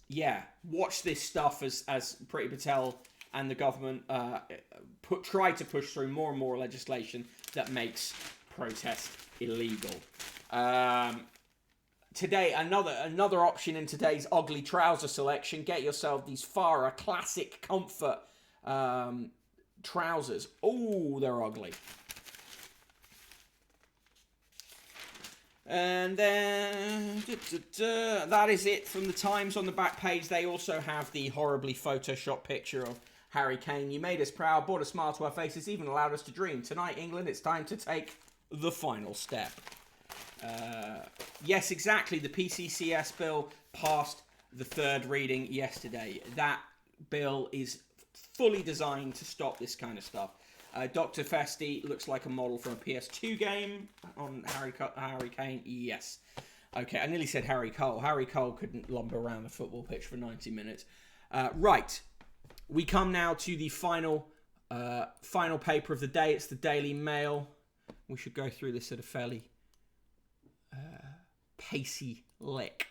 [SPEAKER 1] Yeah, watch this stuff as Priti Patel and the government try to push through more and more legislation that makes protest illegal. Today, another option in today's ugly trouser selection. Get yourself these Farah classic comfort trousers. Oh, they're ugly. And then that is it from the Times. On the back page, they also have the horribly photoshopped picture of Harry Kane. You made us proud, brought a smile to our faces, even allowed us to dream. Tonight, England, it's time to take the final step. Yes, exactly. The PCCS bill passed the third reading yesterday. That bill is fully designed to stop this kind of stuff. Dr. Festi looks like a model from a PS2 game on Harry Kane. Yes. Okay, I nearly said Harry Cole. Harry Cole couldn't lumber around the football pitch for 90 minutes. Right. We come now to the final paper of the day. It's the Daily Mail. We should go through this at a fairly pacey lick.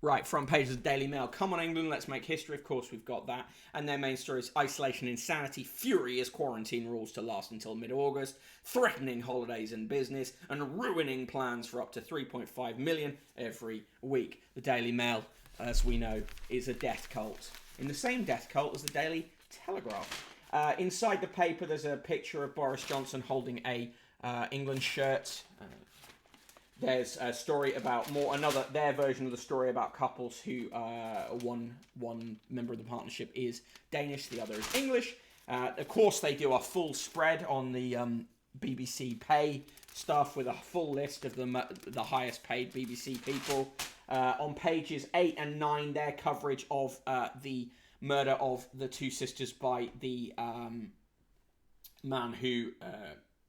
[SPEAKER 1] Right, front page of the Daily Mail. Come on, England, let's make history. Of course, we've got that. And their main story is isolation, insanity, fury as quarantine rules to last until mid-August, threatening holidays and business, and ruining plans for up to 3.5 million every week. The Daily Mail, as we know, is a death cult. In the same death cult as the Daily Telegraph. Inside the paper, there's a picture of Boris Johnson holding a England shirt. There's a story about their version of the story about couples who one member of the partnership is Danish, the other is English. Of course, they do a full spread on the BBC Pay stuff with a full list of the highest paid BBC people. On pages 8 and 9, their coverage of the murder of the two sisters by the man who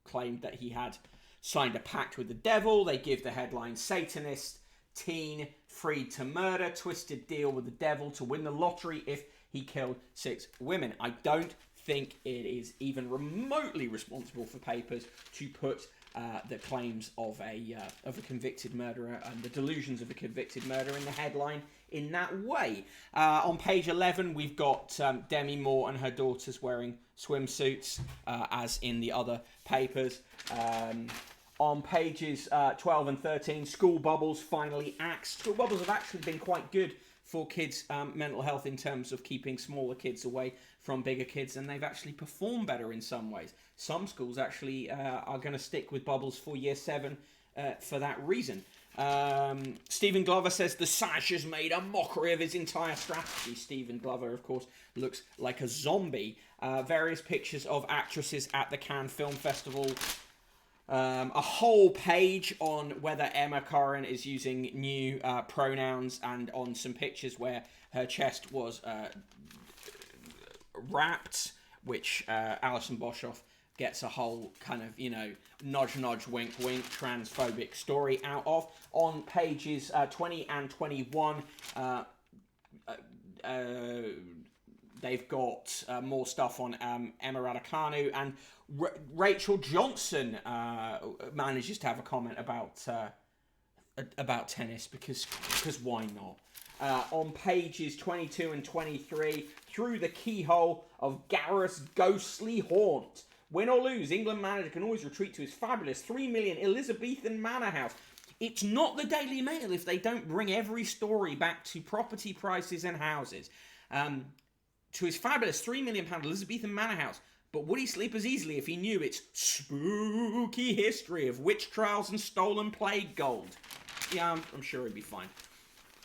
[SPEAKER 1] claimed that he had signed a pact with the devil. They give the headline, Satanist teen freed to murder, twisted deal with the devil to win the lottery if he killed 6 women. I don't think it is even remotely responsible for papers to put the claims of a convicted murderer and the delusions of a convicted murderer in the headline in that way. On page 11, we've got Demi Moore and her daughters wearing swimsuits, as in the other papers. On pages 12 and 13, school bubbles finally axed. School bubbles have actually been quite good for kids' mental health in terms of keeping smaller kids away from bigger kids, and they've actually performed better in some ways. Some schools actually are going to stick with bubbles for year 7 for that reason. Stephen Glover says the sash has made a mockery of his entire strategy. Stephen Glover, of course, looks like a zombie. Various pictures of actresses at the Cannes Film Festival. A whole page on whether Emma Corrin is using new pronouns, and on some pictures where her chest was wrapped, which Alison Boshoff gets a whole kind of, nudge, nudge, wink, wink, transphobic story out of. On pages 20 and 21, they've got more stuff on Emma Raducanu, and Rachel Johnson manages to have a comment about tennis because why not? On pages 22 and 23, through the keyhole of Gareth's ghostly haunt. Win or lose, England manager can always retreat to his fabulous 3 million Elizabethan manor house. It's not the Daily Mail if they don't bring every story back to property prices and houses. To his fabulous £3 million Elizabethan manor house. But would he sleep as easily if he knew its spooky history of witch trials and stolen plague gold? Yeah, I'm sure he'd be fine.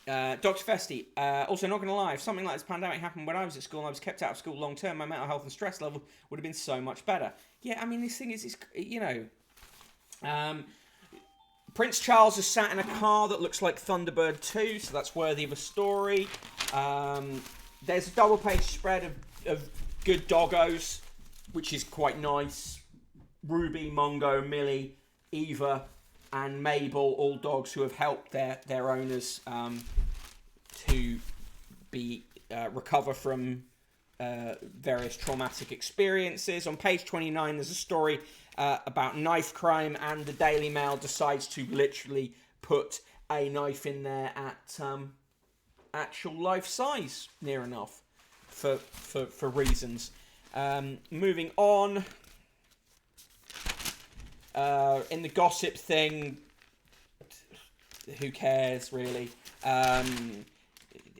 [SPEAKER 1] Dr. Festi, also not going to lie, if something like this pandemic happened when I was at school and I was kept out of school long term, my mental health and stress level would have been so much better. Yeah, I mean, this thing is Prince Charles has sat in a car that looks like Thunderbird 2, so that's worthy of a story. There's a double-page spread of good doggos, which is quite nice. Ruby, Mongo, Millie, Eva, and Mabel, all dogs who have helped their owners to be recover from various traumatic experiences. On page 29, there's a story about knife crime, and the Daily Mail decides to literally put a knife in there at actual life size, near enough, for reasons. Moving on, in the gossip thing, who cares really?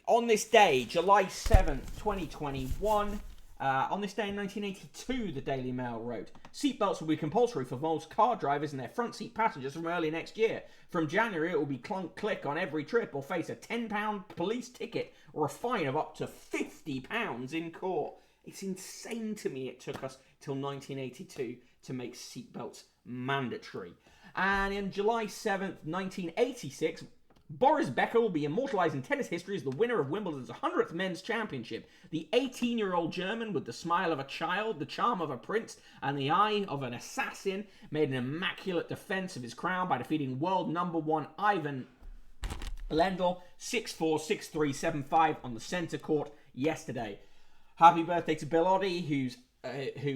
[SPEAKER 1] On this day, July 7th, 2021, on this day in 1982, the Daily Mail wrote, seatbelts will be compulsory for most car drivers and their front seat passengers from early next year. From January, it will be clunk-click on every trip or face a £10 police ticket or a fine of up to £50 in court. It's insane to me it took us till 1982 to make seatbelts mandatory. And in July 7th, 1986, Boris Becker will be immortalised in tennis history as the winner of Wimbledon's 100th men's championship. The 18-year-old German, with the smile of a child, the charm of a prince, and the eye of an assassin, made an immaculate defence of his crown by defeating world number 1 Ivan Lendl 6-4, 6-3, 7-5 on the centre court yesterday. Happy birthday to Bill Oddie, who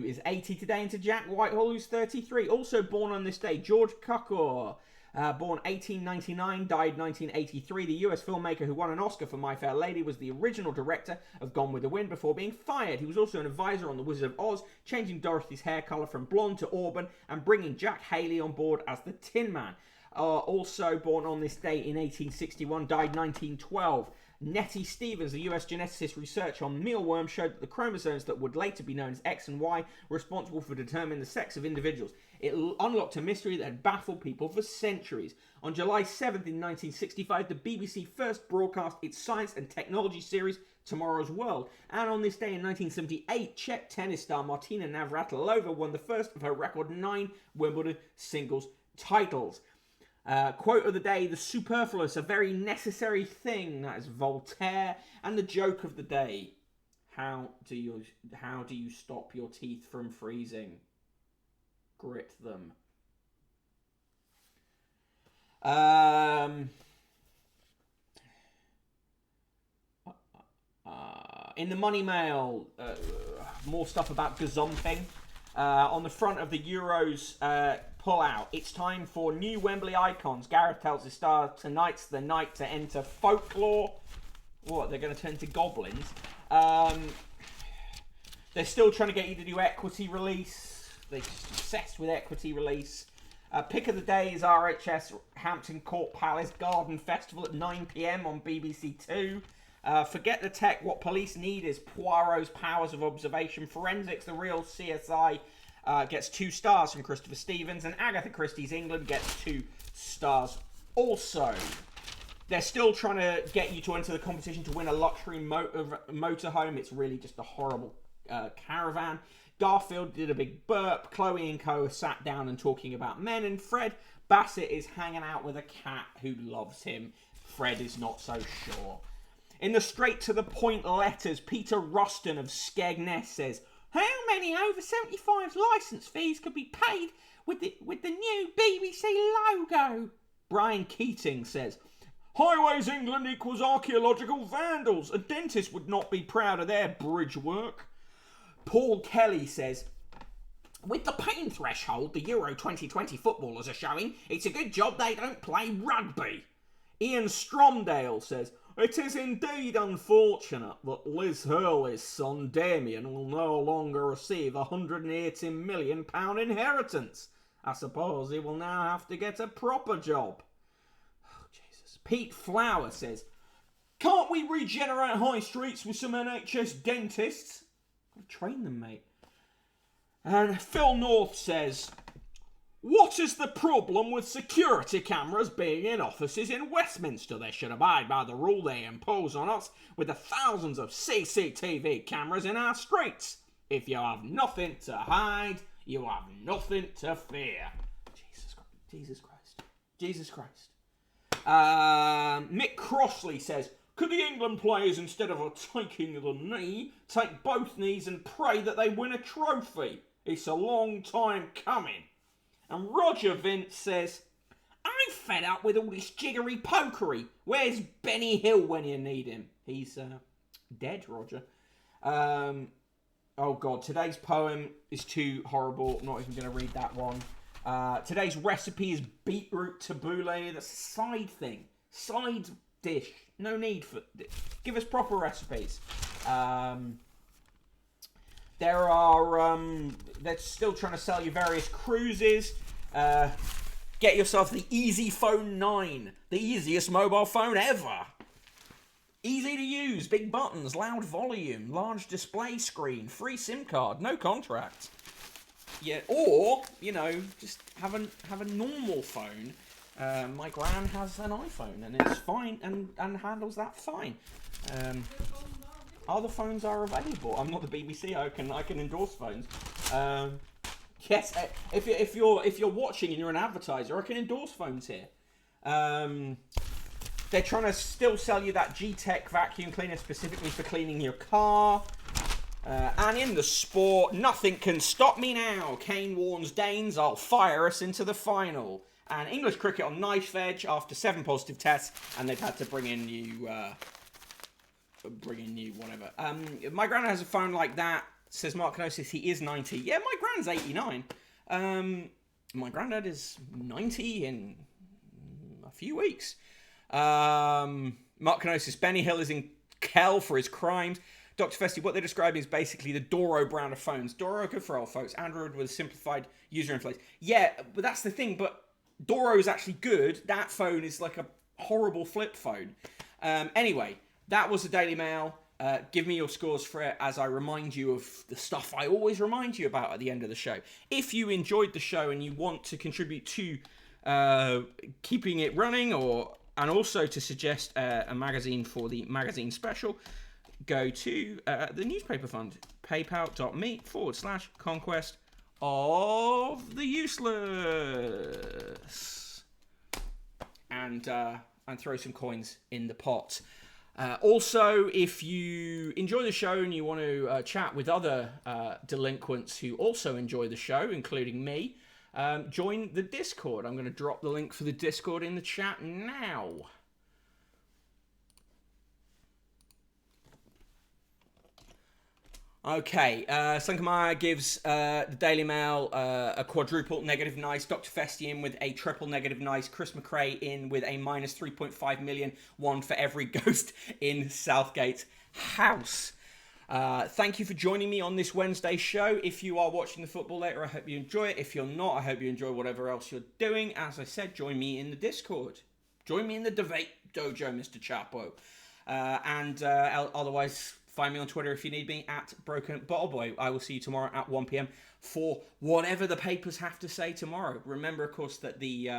[SPEAKER 1] is 80 today, and to Jack Whitehall, who's 33. Also born on this day, George Cukor, born 1899, died 1983. The US filmmaker who won an Oscar for My Fair Lady was the original director of Gone with the Wind before being fired. He was also an advisor on The Wizard of Oz, changing Dorothy's hair colour from blonde to auburn and bringing Jack Haley on board as the Tin Man. Also born on this day in 1861, died 1912. Nettie Stevens, a US geneticist, research on mealworms showed that the chromosomes that would later be known as X and Y were responsible for determining the sex of individuals. It unlocked a mystery that had baffled people for centuries. On July 7th in 1965, the BBC first broadcast its science and technology series, Tomorrow's World. And on this day in 1978, Czech tennis star Martina Navratilova won the first of her record 9 Wimbledon singles titles. Quote of the day, the superfluous, a very necessary thing. That is Voltaire. And the joke of the day, how do you stop your teeth from freezing? Grit them. In the Money Mail, more stuff about gazumping. On the front of the Euros pull out. It's time for new Wembley icons. Gareth tells his star tonight's the night to enter folklore. What, they're going to turn to goblins? They're still trying to get you to do equity release. They're obsessed with equity release. Pick of the day is RHS Hampton Court Palace Garden Festival at 9 p.m. on BBC Two. Forget the tech. What police need is Poirot's powers of observation. Forensics, the real CSI, gets 2 stars from Christopher Stevens. And Agatha Christie's England gets 2 stars also. They're still trying to get you to enter the competition to win a luxury motorhome. It's really just a horrible caravan. Garfield did a big burp. Chloe and Co sat down and talking about men. And Fred Bassett is hanging out with a cat who loves him. Fred is not so sure. In the straight-to-the-point letters, Peter Ruston of Skegness says, how many over 75's licence fees could be paid with the new BBC logo? Brian Keating says, Highways England equals archaeological vandals. A dentist would not be proud of their bridge work. Paul Kelly says, with the pain threshold the Euro 2020 footballers are showing, it's a good job they don't play rugby. Ian Stromdale says, it is indeed unfortunate that Liz Hurley's son Damien will no longer receive a £180 million inheritance. I suppose he will now have to get a proper job. Oh, Jesus. Pete Flower says, can't we regenerate high streets with some NHS dentists? Gotta train them, mate. And Phil North says, what is the problem with security cameras being in offices in Westminster? They should abide by the rule they impose on us with the thousands of CCTV cameras in our streets. If you have nothing to hide, you have nothing to fear. Jesus Christ. Mick Crossley says, could the England players, instead of taking the knee, take both knees and pray that they win a trophy? It's a long time coming. And Roger Vince says, I'm fed up with all this jiggery pokery. Where's Benny Hill when you need him? He's dead, Roger. Oh God, today's poem is too horrible. I'm not even going to read that one. Today's recipe is beetroot tabbouleh. That's a side thing. Side dish. No need for... Give us proper recipes. They're still trying to sell you various cruises. Get yourself the Easy Phone 9. The easiest mobile phone ever. Easy to use, big buttons, loud volume, large display screen, free SIM card, no contract. Yeah, or, you know, just have a normal phone. My gran has an iPhone and it's fine and handles that fine. Other phones are available. I'm not the BBC. I can endorse phones. Yes, if you're watching and you're an advertiser, I can endorse phones here. They're trying to still sell you that G-Tech vacuum cleaner specifically for cleaning your car. And in the sport, nothing can stop me now. Kane warns Danes, I'll fire us into the final. And English cricket on knife edge after 7 positive tests, and they've had to bring in new whatever. My granddad has a phone like that. Says Mark Kenosis, he is 90. Yeah, my grand's 89. My granddad is 90 in a few weeks. Mark Kenosis, Benny Hill is in hell for his crimes. Dr. Festi, what they're describing is basically the Doro brand of phones. Doro, good for old folks. Android with simplified user interface. Yeah, but that's the thing. But Doro is actually good. That phone is like a horrible flip phone. Anyway, that was the Daily Mail. Give me your scores for it as I remind you of the stuff I always remind you about at the end of the show. If you enjoyed the show and you want to contribute to keeping it running and also to suggest a magazine for the magazine special, go to the newspaper fund, paypal.me/conquest of the useless, and throw some coins in the pot. Also, if you enjoy the show and you want to chat with other delinquents who also enjoy the show, including me, join the Discord. I'm going to drop the link for the Discord in the chat now. Okay, Sankamaya gives the Daily Mail a quadruple negative nice, Dr. Festi in with a triple negative nice, Chris McRae in with a minus 3.5 million, one for every ghost in Southgate's house. Thank you for joining me on this Wednesday show. If you are watching the football later, I hope you enjoy it. If you're not, I hope you enjoy whatever else you're doing. As I said, join me in the Discord. Join me in the debate dojo, Mr. Chapo. Otherwise, find me on Twitter if you need me, at Broken Bottle Boy. I will see you tomorrow at 1 p.m. for whatever the papers have to say tomorrow. Remember, of course, that the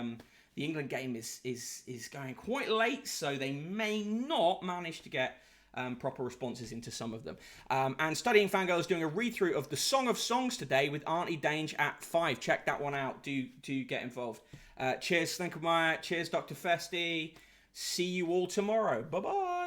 [SPEAKER 1] England game is going quite late, so they may not manage to get proper responses into some of them. And Studying Fangirl is doing a read-through of the Song of Songs today with Auntie Dange at 5. Check that one out. Do get involved. Cheers, Slinkermeyer. Cheers, Dr. Festi. See you all tomorrow. Bye-bye.